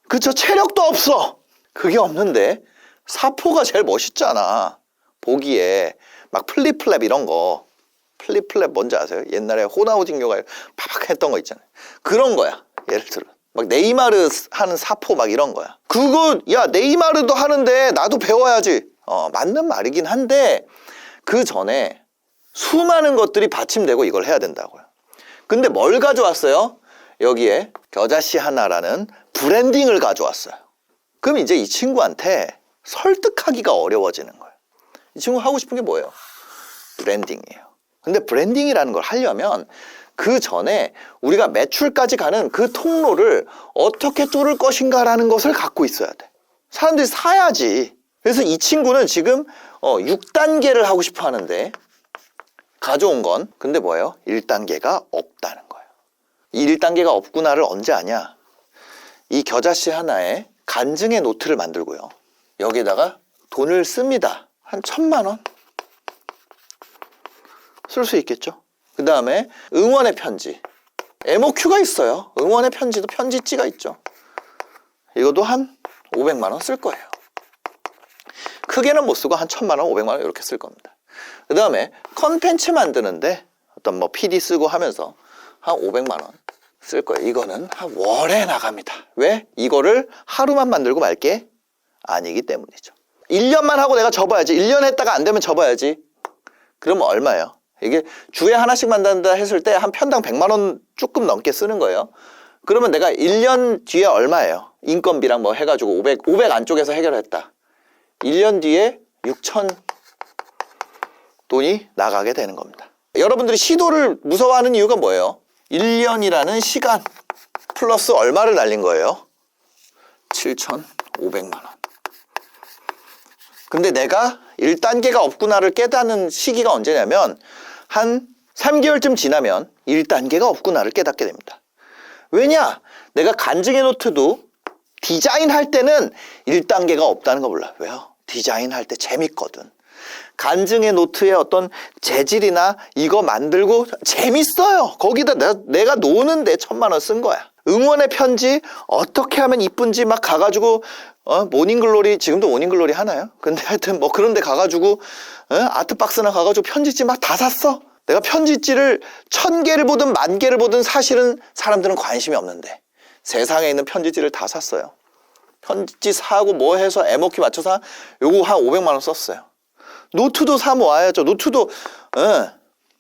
그쵸 체력도 없어. 그게 없는데 사포가 제일 멋있잖아. 보기에 막 플립플랩 이런 거. 플립플랩 뭔지 아세요? 옛날에 호나우징요가 팍팍 했던 거 있잖아요. 그런 거야. 예를 들어 막 네이마르 하는 사포 막 이런 거야. 그거 야 네이마르도 하는데 나도 배워야지. 맞는 말이긴 한데 그 전에 수많은 것들이 받침되고 이걸 해야 된다고요. 근데 뭘 가져왔어요? 여기에 겨자씨 하나라는 브랜딩을 가져왔어요. 그럼 이제 이 친구한테 설득하기가 어려워지는 거예요. 이 친구 하고 싶은 게 뭐예요? 브랜딩이에요. 근데 브랜딩이라는 걸 하려면 그 전에 우리가 매출까지 가는 그 통로를 어떻게 뚫을 것인가라는 것을 갖고 있어야 돼. 사람들이 사야지. 그래서 이 친구는 지금 6단계를 하고 싶어 하는데 가져온 건 근데 뭐예요? 1단계가 없다는 거예요. 이 1단계가 없구나를 언제 아냐? 이 겨자씨 하나에 간증의 노트를 만들고요. 여기에다가 돈을 씁니다. 한 1,000만 원? 쓸 수 있겠죠? 그 다음에 응원의 편지. MOQ가 있어요. 응원의 편지도 편지지가 있죠. 이것도 한 500만 원 쓸 거예요. 크게는 못 쓰고 한 1,000만 원, 500만 원 이렇게 쓸 겁니다. 그 다음에 컨텐츠 만드는데 어떤 뭐 PD 쓰고 하면서 한 500만 원 쓸 거예요. 이거는 한 월에 나갑니다. 왜? 이거를 하루만 만들고 말게 아니기 때문이죠. 1년만 하고 내가 접어야지. 1년 했다가 안 되면 접어야지. 그러면 얼마예요? 이게 주에 하나씩 만든다 했을 때 한 편당 100만 원 조금 넘게 쓰는 거예요. 그러면 내가 1년 뒤에 얼마예요? 인건비랑 뭐 해가지고 500 안쪽에서 해결했다. 1년 뒤에 6천 돈이 나가게 되는 겁니다. 여러분들이 시도를 무서워하는 이유가 뭐예요? 1년이라는 시간 플러스 얼마를 날린 거예요? 7,500만 원. 근데 내가 1단계가 없구나를 깨닫는 시기가 언제냐면 한 3개월쯤 지나면 1단계가 없구나를 깨닫게 됩니다. 왜냐? 내가 간증의 노트도 디자인할 때는 1단계가 없다는 거 몰라. 왜요? 디자인할 때 재밌거든. 간증의 노트의 어떤 재질이나 이거 만들고 재밌어요. 거기다 내가 노는데 1,000만 원 쓴 거야. 응원의 편지 어떻게 하면 이쁜지 막 가가지고 모닝글로리 지금도 모닝글로리 하나요? 근데 하여튼 뭐 그런 데 가가지고 아트박스나 가가지고 편지지 막 다 샀어. 내가 편지지를 1,000개를 보든 10,000개를 보든 사실은 사람들은 관심이 없는데 세상에 있는 편지지를 다 샀어요. 편지지 사고 뭐 해서 MOQ 맞춰서 요거 한 500만 원 썼어요. 노트도 사 모아야죠. 노트도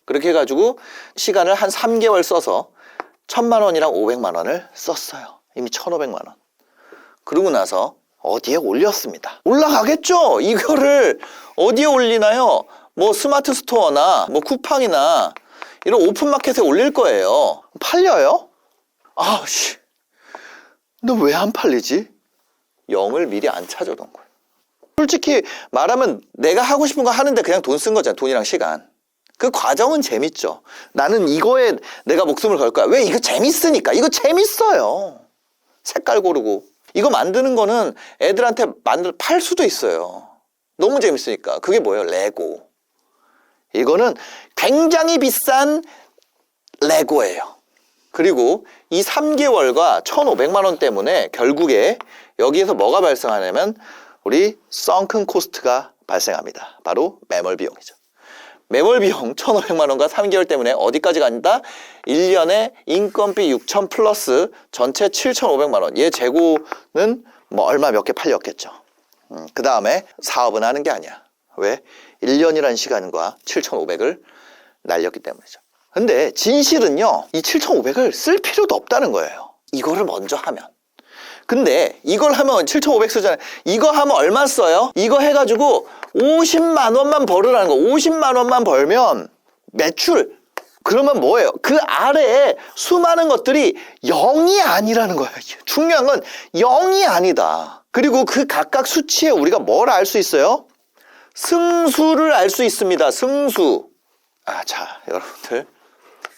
그렇게 해가지고 시간을 한 3개월 써서 1,000만 원이랑 500만 원을 썼어요. 이미 1,500만 원. 그러고 나서 어디에 올렸습니다. 올라가겠죠. 이거를 어디에 올리나요? 뭐 스마트 스토어나 뭐 쿠팡이나 이런 오픈마켓에 올릴 거예요. 팔려요? 아씨, 너 왜 안 팔리지? 영을 미리 안 찾아둔 거예요. 솔직히 말하면 내가 하고 싶은 거 하는데 그냥 돈 쓴 거잖아. 돈이랑 시간. 그 과정은 재밌죠. 나는 이거에 내가 목숨을 걸 거야. 왜? 이거 재밌으니까. 이거 재밌어요. 색깔 고르고. 이거 만드는 거는 애들한테 팔 수도 있어요. 너무 재밌으니까. 그게 뭐예요? 레고. 이거는 굉장히 비싼 레고예요. 그리고 이 3개월과 1,500만 원 때문에 결국에 여기에서 뭐가 발생하냐면 우리 썬큰 코스트가 발생합니다. 바로 매몰 비용이죠. 매몰 비용 1,500만 원과 3개월 때문에 어디까지 간다? 1년에 인건비 6,000 플러스 전체 7,500만 원. 얘 재고는 뭐 얼마 몇 개 팔렸겠죠. 그 다음에 사업은 하는 게 아니야. 왜? 1년이라는 시간과 7,500을 날렸기 때문이죠. 근데 진실은요, 이 7,500을 쓸 필요도 없다는 거예요. 이거를 먼저 하면. 근데 이걸 하면 7,500 쓰잖아요. 이거 하면 얼마 써요? 이거 해가지고 50만 원만 벌으라는 거. 50만 원만 벌면 매출. 그러면 뭐예요? 그 아래에 수많은 것들이 0이 아니라는 거예요. 중요한 건 0이 아니다. 그리고 그 각각 수치에 우리가 뭘 알 수 있어요? 승수를 알 수 있습니다. 승수. 자, 여러분들.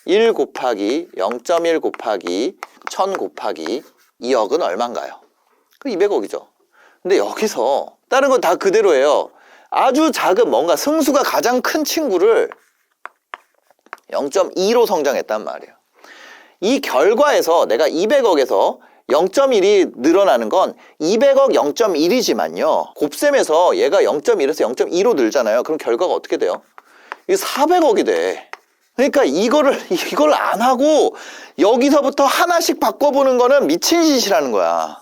1 곱하기 0.1 곱하기 1000 곱하기 2억은 얼마인가요? 그 200억이죠. 근데 여기서 다른 건 다 그대로예요. 아주 작은 뭔가 승수가 가장 큰 친구를 0.2로 성장했단 말이에요. 이 결과에서 내가 200억에서 0.1이 늘어나는 건 200억 0.1이지만요. 곱셈에서 얘가 0.1에서 0.2로 늘잖아요. 그럼 결과가 어떻게 돼요? 이게 400억이 돼. 그러니까 이걸 안 하고 여기서부터 하나씩 바꿔보는 거는 미친 짓이라는 거야.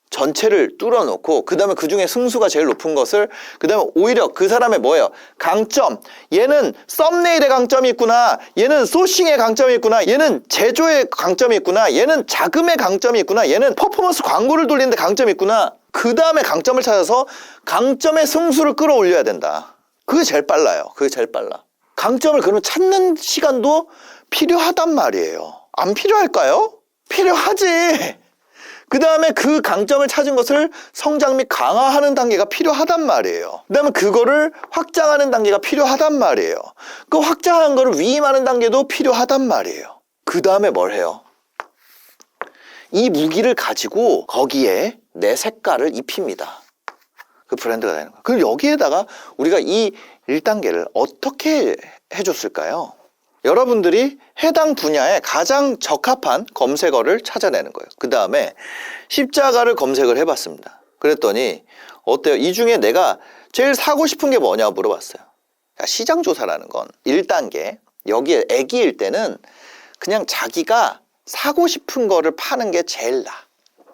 전체를 뚫어놓고 그 다음에 그 중에 승수가 제일 높은 것을 그 다음에 오히려 그 사람의 뭐예요? 강점. 얘는 썸네일의 강점이 있구나. 얘는 소싱의 강점이 있구나. 얘는 제조의 강점이 있구나. 얘는 자금의 강점이 있구나. 얘는 퍼포먼스 광고를 돌리는데 강점이 있구나. 그 다음에 강점을 찾아서 강점의 승수를 끌어올려야 된다. 그게 제일 빨라요. 그게 제일 빨라. 강점을 그러면 찾는 시간도 필요하단 말이에요. 안 필요할까요? 필요하지. 그 다음에 그 강점을 찾은 것을 성장 및 강화하는 단계가 필요하단 말이에요. 그 다음에 그거를 확장하는 단계가 필요하단 말이에요. 그 확장한 거를 위임하는 단계도 필요하단 말이에요. 그 다음에 뭘 해요? 이 무기를 가지고 거기에 내 색깔을 입힙니다. 그 브랜드가 되는 거예요. 그럼 여기에다가 우리가 이 1단계를 어떻게 해줬을까요? 여러분들이 해당 분야에 가장 적합한 검색어를 찾아내는 거예요. 그 다음에 십자가를 검색을 해봤습니다. 그랬더니 어때요? 이 중에 내가 제일 사고 싶은 게 뭐냐고 물어봤어요. 시장조사라는 건 1단계, 여기에 애기일 때는 그냥 자기가 사고 싶은 거를 파는 게 제일 나아.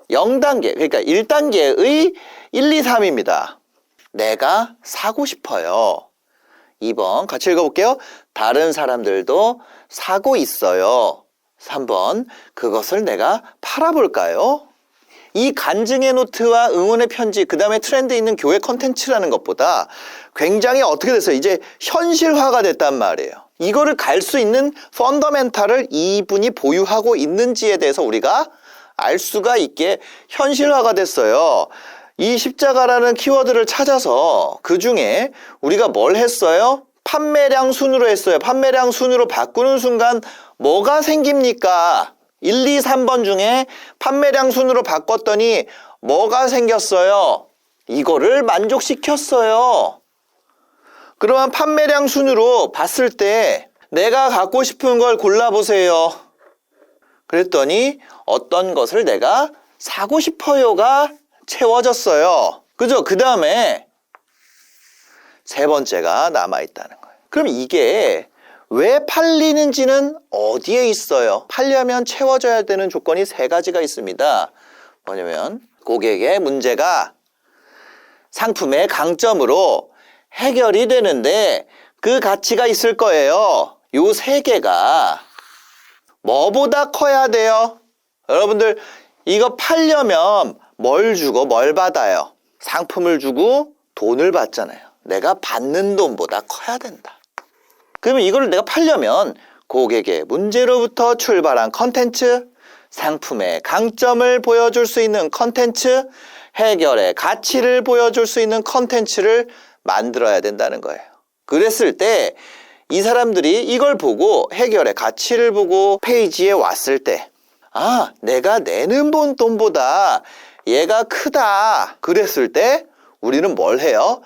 0단계, 그러니까 1단계의 1, 2, 3입니다. 내가 사고 싶어요. 2번 같이 읽어볼게요. 다른 사람들도 사고 있어요. 3번 그것을 내가 팔아볼까요? 이 간증의 노트와 응원의 편지, 그 다음에 트렌드 있는 교회 컨텐츠라는 것보다 굉장히 어떻게 됐어요? 이제 현실화가 됐단 말이에요. 이거를 갈 수 있는 펀더멘탈을 이분이 보유하고 있는지에 대해서 우리가 알 수가 있게 현실화가 됐어요. 이 십자가라는 키워드를 찾아서 그 중에 우리가 뭘 했어요? 판매량 순으로 했어요. 판매량 순으로 바꾸는 순간 뭐가 생깁니까? 1, 2, 3번 중에 판매량 순으로 바꿨더니 뭐가 생겼어요? 이거를 만족시켰어요. 그러면 판매량 순으로 봤을 때 내가 갖고 싶은 걸 골라보세요. 그랬더니 어떤 것을 내가 사고 싶어요가 채워졌어요. 그죠? 그 다음에 세 번째가 남아있다는 거예요. 그럼 이게 왜 팔리는지는 어디에 있어요? 팔려면 채워져야 되는 조건이 세 가지가 있습니다. 뭐냐면 고객의 문제가 상품의 강점으로 해결이 되는데 그 가치가 있을 거예요. 요 세 개가 뭐보다 커야 돼요? 여러분들 이거 팔려면 뭘 주고 뭘 받아요? 상품을 주고 돈을 받잖아요. 내가 받는 돈보다 커야 된다. 그러면 이거를 내가 팔려면 고객의 문제로부터 출발한 컨텐츠, 상품의 강점을 보여줄 수 있는 컨텐츠, 해결의 가치를 보여줄 수 있는 컨텐츠를 만들어야 된다는 거예요. 그랬을 때 이 사람들이 이걸 보고 해결의 가치를 보고 페이지에 왔을 때 내가 내는 돈보다 얘가 크다 그랬을 때 우리는 뭘 해요?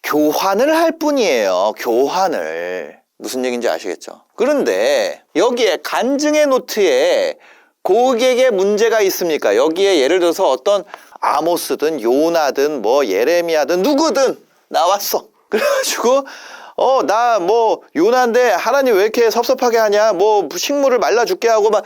교환을 할 뿐이에요. 교환을. 무슨 얘기인지 아시겠죠? 그런데 여기에 간증의 노트에 고객의 문제가 있습니까? 여기에 예를 들어서 어떤 아모스든 요나든 뭐 예레미야든 누구든 나왔어. 그래가지고 나 뭐 요나인데 하나님 왜 이렇게 섭섭하게 하냐? 뭐 식물을 말라 죽게 하고 막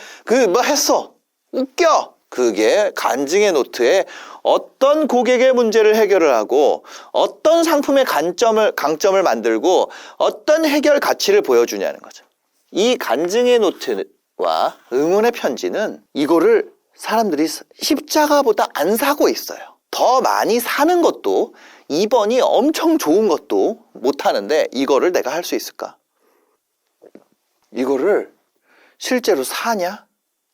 뭐 했어. 웃겨. 그게 간증의 노트에 어떤 고객의 문제를 해결을 하고 어떤 상품의 강점을 만들고 어떤 해결 가치를 보여주냐는 거죠. 이 간증의 노트와 응원의 편지는 이거를 사람들이 십자가보다 안 사고 있어요. 더 많이 사는 것도 2번이 엄청 좋은 것도 못하는데 이거를 내가 할 수 있을까? 이거를 실제로 사냐?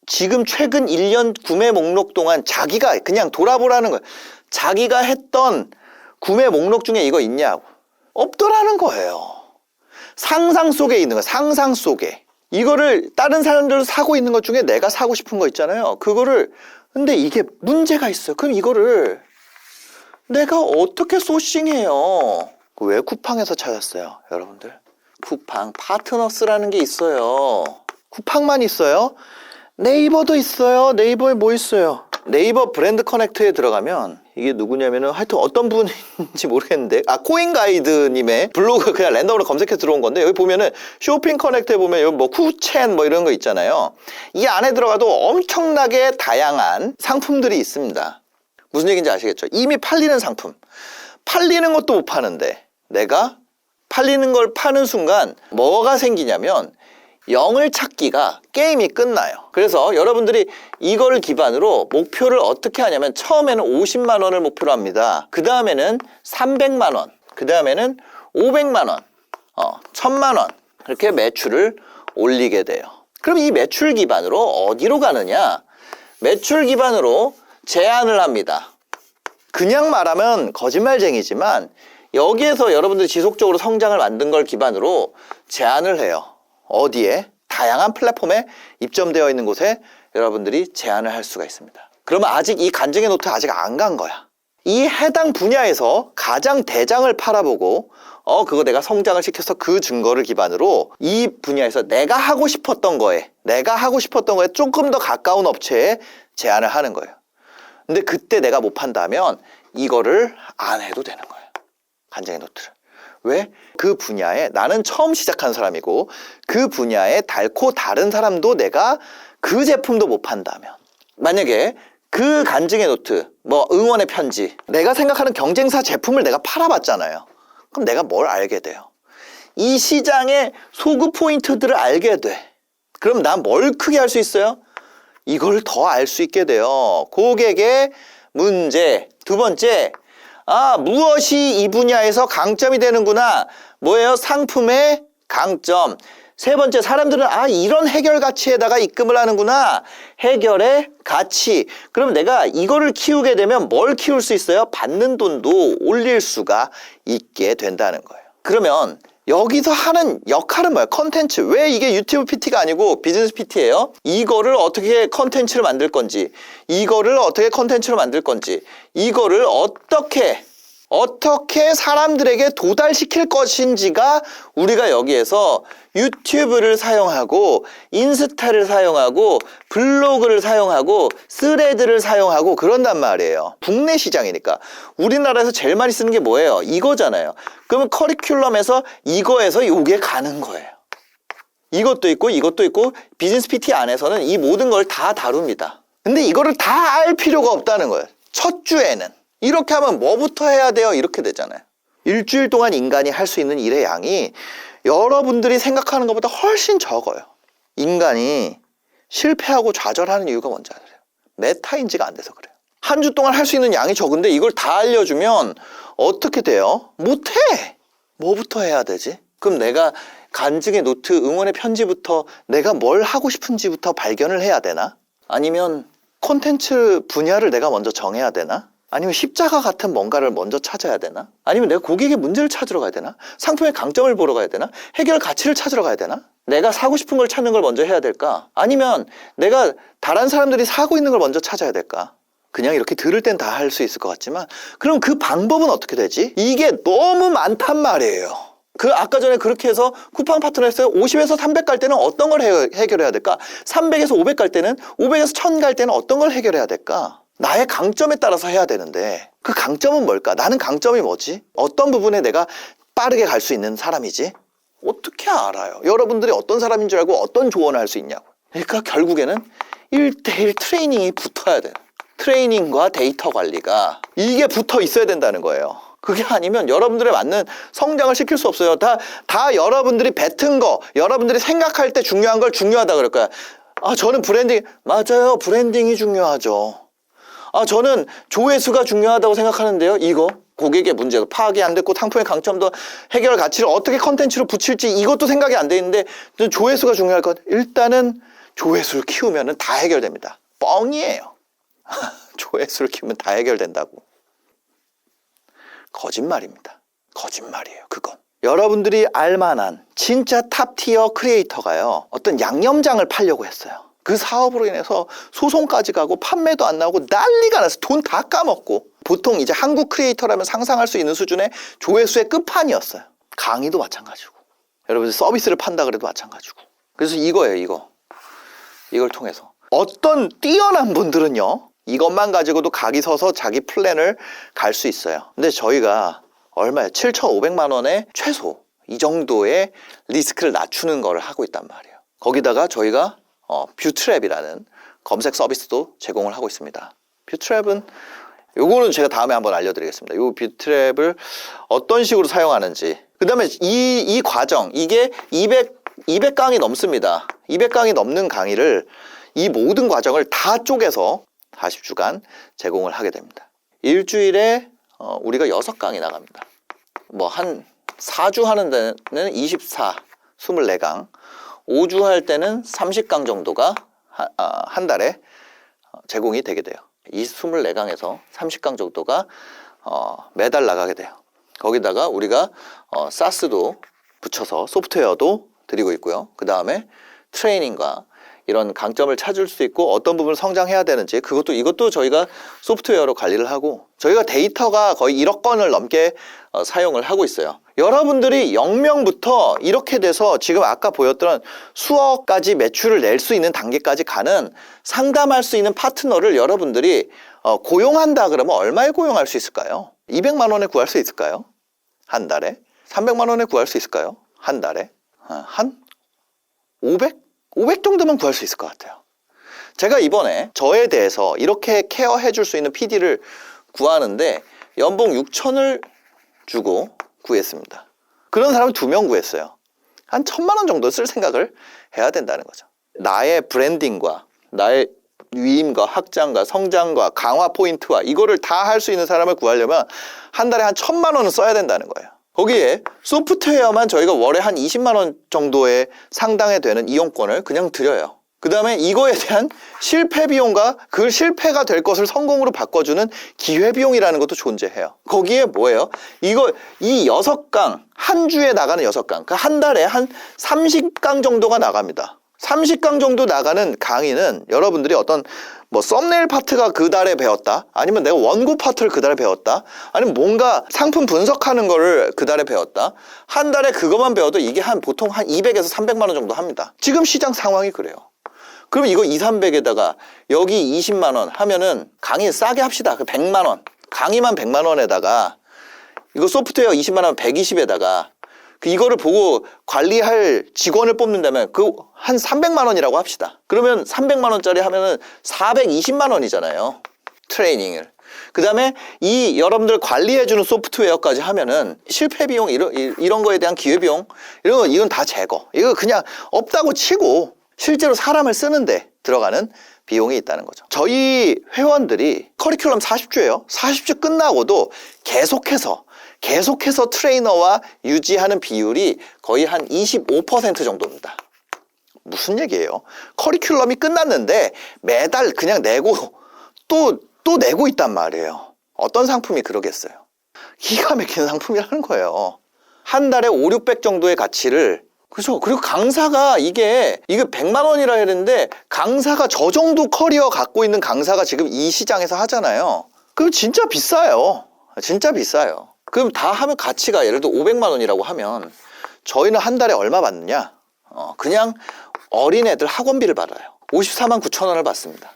지금 최근 1년 구매 목록 동안 자기가 그냥 돌아보라는 거예요. 자기가 했던 구매 목록 중에 이거 있냐고. 없더라는 거예요. 상상 속에 있는 거, 상상 속에. 이거를 다른 사람들도 사고 있는 것 중에 내가 사고 싶은 거 있잖아요. 그거를, 근데 이게 문제가 있어요. 그럼 이거를 내가 어떻게 소싱해요? 왜 쿠팡에서 찾았어요, 여러분들? 쿠팡 파트너스라는 게 있어요. 쿠팡만 있어요? 네이버도 있어요. 네이버에 뭐 있어요? 네이버 브랜드 커넥트에 들어가면 이게 누구냐면은 하여튼 어떤 분인지 모르겠는데 코인가이드님의 블로그 그냥 랜덤으로 검색해 들어온 건데 여기 보면은 쇼핑 커넥트에 보면 여기 뭐 쿠첸 뭐 이런 거 있잖아요. 이 안에 들어가도 엄청나게 다양한 상품들이 있습니다. 무슨 얘기인지 아시겠죠? 이미 팔리는 상품. 팔리는 것도 못 파는데 내가 팔리는 걸 파는 순간 뭐가 생기냐면 0을 찾기가 게임이 끝나요. 그래서 여러분들이 이걸 기반으로 목표를 어떻게 하냐면 처음에는 50만 원을 목표로 합니다. 그 다음에는 300만 원, 그 다음에는 500만 원, 1000만 원 이렇게 매출을 올리게 돼요. 그럼 이 매출 기반으로 어디로 가느냐? 매출 기반으로 제안을 합니다. 그냥 말하면 거짓말쟁이지만 여기에서 여러분들이 지속적으로 성장을 만든 걸 기반으로 제안을 해요. 어디에? 다양한 플랫폼에 입점되어 있는 곳에 여러분들이 제안을 할 수가 있습니다. 그러면 아직 이 간증의 노트 아직 안 간 거야. 이 해당 분야에서 가장 대장을 팔아보고 그거 내가 성장을 시켜서 그 증거를 기반으로 이 분야에서 내가 하고 싶었던 거에 조금 더 가까운 업체에 제안을 하는 거예요. 근데 그때 내가 못 판다면 이거를 안 해도 되는 거예요. 간증의 노트를. 왜? 그 분야에 나는 처음 시작한 사람이고 그 분야에 닳고 다른 사람도 내가 그 제품도 못 판다면 만약에 그 간증의 노트, 뭐 응원의 편지 내가 생각하는 경쟁사 제품을 내가 팔아봤잖아요. 그럼 내가 뭘 알게 돼요? 이 시장의 소구 포인트들을 알게 돼. 그럼 난 뭘 크게 할 수 있어요? 이걸 더 알 수 있게 돼요. 고객의 문제. 두 번째, 무엇이 이 분야에서 강점이 되는구나. 뭐예요? 상품의 강점. 세 번째, 사람들은 이런 해결 가치에다가 입금을 하는구나. 해결의 가치. 그럼 내가 이거를 키우게 되면 뭘 키울 수 있어요? 받는 돈도 올릴 수가 있게 된다는 거예요. 그러면 여기서 하는 역할은 뭐야? 컨텐츠. 왜 이게 유튜브 PT가 아니고 비즈니스 PT예요? 이거를 어떻게 컨텐츠를 만들 건지, 이거를 어떻게 컨텐츠로 만들 건지, 이거를 어떻게 사람들에게 도달시킬 것인지가 우리가 여기에서 유튜브를 사용하고 인스타를 사용하고 블로그를 사용하고 스레드를 사용하고 그런단 말이에요. 국내 시장이니까. 우리나라에서 제일 많이 쓰는 게 뭐예요? 이거잖아요. 그러면 커리큘럼에서 이거에서 요게 가는 거예요. 이것도 있고 이것도 있고 비즈니스 PT 안에서는 이 모든 걸 다 다룹니다. 근데 이거를 다 알 필요가 없다는 거예요. 첫 주에는. 이렇게 하면 뭐부터 해야 돼요? 이렇게 되잖아요. 일주일 동안 인간이 할 수 있는 일의 양이 여러분들이 생각하는 것보다 훨씬 적어요. 인간이 실패하고 좌절하는 이유가 뭔지 아세요? 메타인지가 안 돼서 그래요. 한 주 동안 할 수 있는 양이 적은데 이걸 다 알려주면 어떻게 돼요? 못해! 뭐부터 해야 되지? 그럼 내가 간증의 노트, 응원의 편지부터 내가 뭘 하고 싶은지부터 발견을 해야 되나? 아니면 콘텐츠 분야를 내가 먼저 정해야 되나? 아니면 십자가 같은 뭔가를 먼저 찾아야 되나? 아니면 내가 고객의 문제를 찾으러 가야 되나? 상품의 강점을 보러 가야 되나? 해결 가치를 찾으러 가야 되나? 내가 사고 싶은 걸 찾는 걸 먼저 해야 될까? 아니면 내가 다른 사람들이 사고 있는 걸 먼저 찾아야 될까? 그냥 이렇게 들을 땐 다 할 수 있을 것 같지만 그럼 그 방법은 어떻게 되지? 이게 너무 많단 말이에요. 아까 전에 그렇게 해서 쿠팡 파트너 했어요. 50에서 300 갈 때는 어떤 걸 해결해야 될까? 300에서 500 갈 때는 500에서 1000 갈 때는 어떤 걸 해결해야 될까? 나의 강점에 따라서 해야 되는데 그 강점은 뭘까? 나는 강점이 뭐지? 어떤 부분에 내가 빠르게 갈 수 있는 사람이지? 어떻게 알아요? 여러분들이 어떤 사람인 줄 알고 어떤 조언을 할 수 있냐고. 그러니까 결국에는 1대1 트레이닝이 붙어야 돼요. 트레이닝과 데이터 관리가 이게 붙어 있어야 된다는 거예요. 그게 아니면 여러분들의 맞는 성장을 시킬 수 없어요. 다 여러분들이 뱉은 거, 여러분들이 생각할 때 중요한 걸 중요하다 그럴 거야. 저는 브랜딩, 맞아요. 브랜딩이 중요하죠. 저는 조회수가 중요하다고 생각하는데요. 이거 고객의 문제도 파악이 안 됐고 상품의 강점도 해결 가치를 어떻게 컨텐츠로 붙일지 이것도 생각이 안 돼 있는데 조회수가 중요할 것. 일단은 조회수를 키우면 다 해결됩니다. 뻥이에요. 조회수를 키우면 다 해결된다고. 거짓말입니다. 거짓말이에요. 그건. 여러분들이 알만한 진짜 탑티어 크리에이터가요. 어떤 양념장을 팔려고 했어요. 그 사업으로 인해서 소송까지 가고 판매도 안 나오고 난리가 나서 돈 다 까먹고 보통 이제 한국 크리에이터라면 상상할 수 있는 수준의 조회수의 끝판이었어요. 강의도 마찬가지고 여러분들 서비스를 판다 그래도 마찬가지고. 그래서 이거예요. 이걸 통해서 어떤 뛰어난 분들은요. 이것만 가지고도 각이 서서 자기 플랜을 갈 수 있어요. 근데 저희가 얼마예요? 7,500만 원에 최소 이 정도의 리스크를 낮추는 걸 하고 있단 말이에요. 거기다가 저희가 뷰트랩이라는 검색 서비스도 제공을 하고 있습니다. 뷰트랩은 요거는 제가 다음에 한번 알려드리겠습니다. 요 뷰트랩을 어떤 식으로 사용하는지. 그 다음에 이 과정, 이게 200강이 넘습니다. 200강이 넘는 강의를 이 모든 과정을 다 쪼개서 40주간 제공을 하게 됩니다. 일주일에 우리가 6강이 나갑니다. 한 4주 하는 데는 24, 24강, 5주 할 때는 30강 정도가 한 달에 제공이 되게 돼요. 이 24강에서 30강 정도가 매달 나가게 돼요. 거기다가 우리가 사스도 붙여서 소프트웨어도 드리고 있고요. 그 다음에 트레이닝과 이런 강점을 찾을 수 있고 어떤 부분을 성장해야 되는지 이것도 저희가 소프트웨어로 관리를 하고 저희가 데이터가 거의 1억 건을 넘게 사용을 하고 있어요. 여러분들이 0명부터 이렇게 돼서 지금 아까 보였던 수억까지 매출을 낼 수 있는 단계까지 가는 상담할 수 있는 파트너를 여러분들이 고용한다 그러면 얼마에 고용할 수 있을까요? 200만 원에 구할 수 있을까요? 한 달에? 300만 원에 구할 수 있을까요? 한 달에? 한 500 정도면 구할 수 있을 것 같아요. 제가 이번에 저에 대해서 이렇게 케어해 줄 수 있는 PD를 구하는데 연봉 6천을 주고 구했습니다. 그런 사람을 2명 구했어요. 한 1,000만 원 정도 쓸 생각을 해야 된다는 거죠. 나의 브랜딩과 나의 위임과 확장과 성장과 강화 포인트와 이거를 다 할 수 있는 사람을 구하려면 한 달에 한 1,000만 원은 써야 된다는 거예요. 거기에 소프트웨어만 저희가 월에 한 20만 원 정도의 상당에 되는 이용권을 그냥 드려요. 그 다음에 이거에 대한 실패 비용과 그 실패가 될 것을 성공으로 바꿔주는 기회 비용이라는 것도 존재해요. 거기에 뭐예요? 이 6강, 한 주에 나가는 6강, 그러니까 한 달에 한 30강 정도가 나갑니다. 30강 정도 나가는 강의는 여러분들이 어떤 썸네일 파트가 그 달에 배웠다, 아니면 내가 원고 파트를 그 달에 배웠다, 아니면 뭔가 상품 분석하는 거를 그 달에 배웠다, 한 달에 그것만 배워도 이게 보통 한 200에서 300만 원 정도 합니다. 지금 시장 상황이 그래요. 그럼 이거 200~300에다가 여기 20만 원 하면은 강의 싸게 합시다. 100만 원. 강의만 100만 원에다가 이거 소프트웨어 20만 원 120에다가 이거를 보고 관리할 직원을 뽑는다면 한 300만 원이라고 합시다. 그러면 300만 원짜리 하면은 420만 원이잖아요. 트레이닝을. 그 다음에 이 여러분들 관리해주는 소프트웨어까지 하면은 실패 비용 이런 거에 대한 기회 비용 이건 다 제거. 이거 그냥 없다고 치고 실제로 사람을 쓰는데 들어가는 비용이 있다는 거죠. 저희 회원들이 커리큘럼 40주예요. 40주 끝나고도 계속해서 트레이너와 유지하는 비율이 거의 한 25% 정도입니다. 무슨 얘기예요? 커리큘럼이 끝났는데 매달 그냥 내고 또 내고 있단 말이에요. 어떤 상품이 그러겠어요? 기가 막히는 상품이라는 거예요. 한 달에 500~600 정도의 가치를 그죠? 그리고 강사가 이게 100만 원이라 했는데 강사가 저 정도 커리어 갖고 있는 강사가 지금 이 시장에서 하잖아요. 그럼 진짜 비싸요. 진짜 비싸요. 그럼 다 하면 가치가 예를 들어 500만 원이라고 하면 저희는 한 달에 얼마 받느냐? 그냥 어린애들 학원비를 받아요. 54만 9천 원을 받습니다.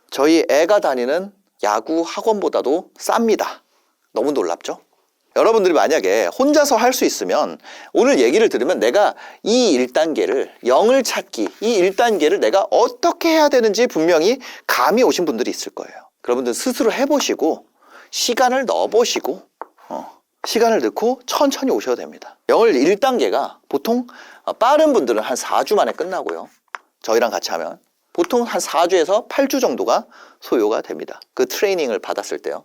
저희 애가 다니는 야구 학원보다도 쌉니다. 너무 놀랍죠? 여러분들이 만약에 혼자서 할 수 있으면 오늘 얘기를 들으면 내가 이 1단계를, 영을 찾기, 이 1단계를 내가 어떻게 해야 되는지 분명히 감이 오신 분들이 있을 거예요. 여러분들 스스로 해보시고 시간을 넣어보시고 시간을 넣고 천천히 오셔도 됩니다. 영을 1단계가 보통 빠른 분들은 한 4주 만에 끝나고요. 저희랑 같이 하면 보통 한 4주에서 8주 정도가 소요가 됩니다. 그 트레이닝을 받았을 때요.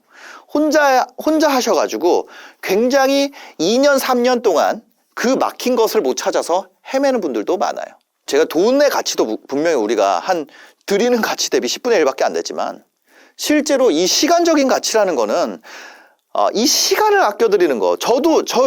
혼자 하셔가지고 굉장히 2년, 3년 동안 그 막힌 것을 못 찾아서 헤매는 분들도 많아요. 제가 돈의 가치도 분명히 우리가 한 드리는 가치 대비 10분의 1밖에 안 되지만 실제로 이 시간적인 가치라는 거는 이 시간을 아껴드리는 거. 저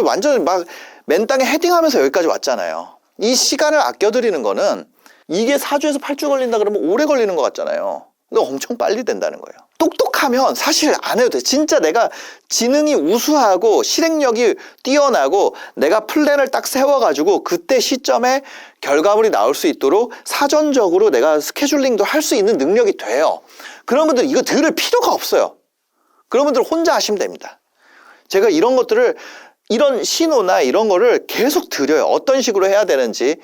완전 막 맨땅에 헤딩하면서 여기까지 왔잖아요. 이 시간을 아껴드리는 거는 이게 4주에서 8주 걸린다 그러면 오래 걸리는 것 같잖아요. 근데 엄청 빨리 된다는 거예요. 똑똑하면 사실 안 해도 돼. 진짜 내가 지능이 우수하고 실행력이 뛰어나고 내가 플랜을 딱 세워가지고 그때 시점에 결과물이 나올 수 있도록 사전적으로 내가 스케줄링도 할 수 있는 능력이 돼요. 그런 분들 이거 들을 필요가 없어요. 그런 분들 혼자 하시면 됩니다. 제가 이런 것들을 이런 신호나 이런 거를 계속 드려요. 어떤 식으로 해야 되는지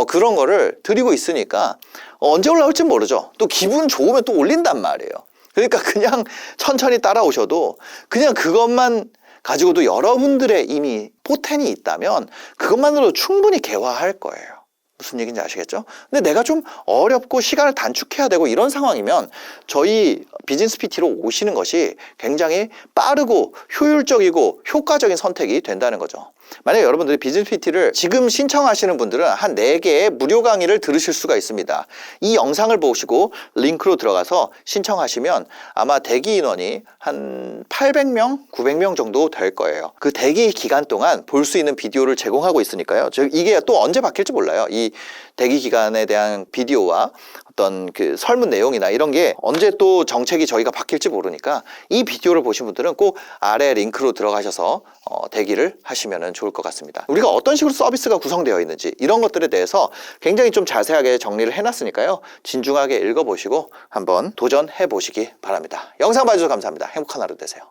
그런 거를 드리고 있으니까 언제 올라올지 모르죠. 또 기분 좋으면 또 올린단 말이에요. 그러니까 그냥 천천히 따라오셔도 그냥 그것만 가지고도 여러분들의 이미 포텐이 있다면 그것만으로도 충분히 개화할 거예요. 무슨 얘기인지 아시겠죠? 근데 내가 좀 어렵고 시간을 단축해야 되고 이런 상황이면 저희 비즈니스 PT로 오시는 것이 굉장히 빠르고 효율적이고 효과적인 선택이 된다는 거죠. 만약에 여러분들이 비즈니스 PT를 지금 신청하시는 분들은 한 4개의 무료 강의를 들으실 수가 있습니다. 이 영상을 보시고 링크로 들어가서 신청하시면 아마 대기 인원이 한 800명, 900명 정도 될 거예요. 그 대기 기간 동안 볼 수 있는 비디오를 제공하고 있으니까요. 이게 또 언제 바뀔지 몰라요. 이 대기 기간에 대한 비디오와 어떤 그 설문 내용이나 이런 게 언제 또 정책이 저희가 바뀔지 모르니까 이 비디오를 보신 분들은 꼭 아래 링크로 들어가셔서 대기를 하시면 좋을 것 같습니다. 우리가 어떤 식으로 서비스가 구성되어 있는지 이런 것들에 대해서 굉장히 좀 자세하게 정리를 해놨으니까요. 진중하게 읽어보시고 한번 도전해 보시기 바랍니다. 영상 봐주셔서 감사합니다. 행복한 하루 되세요.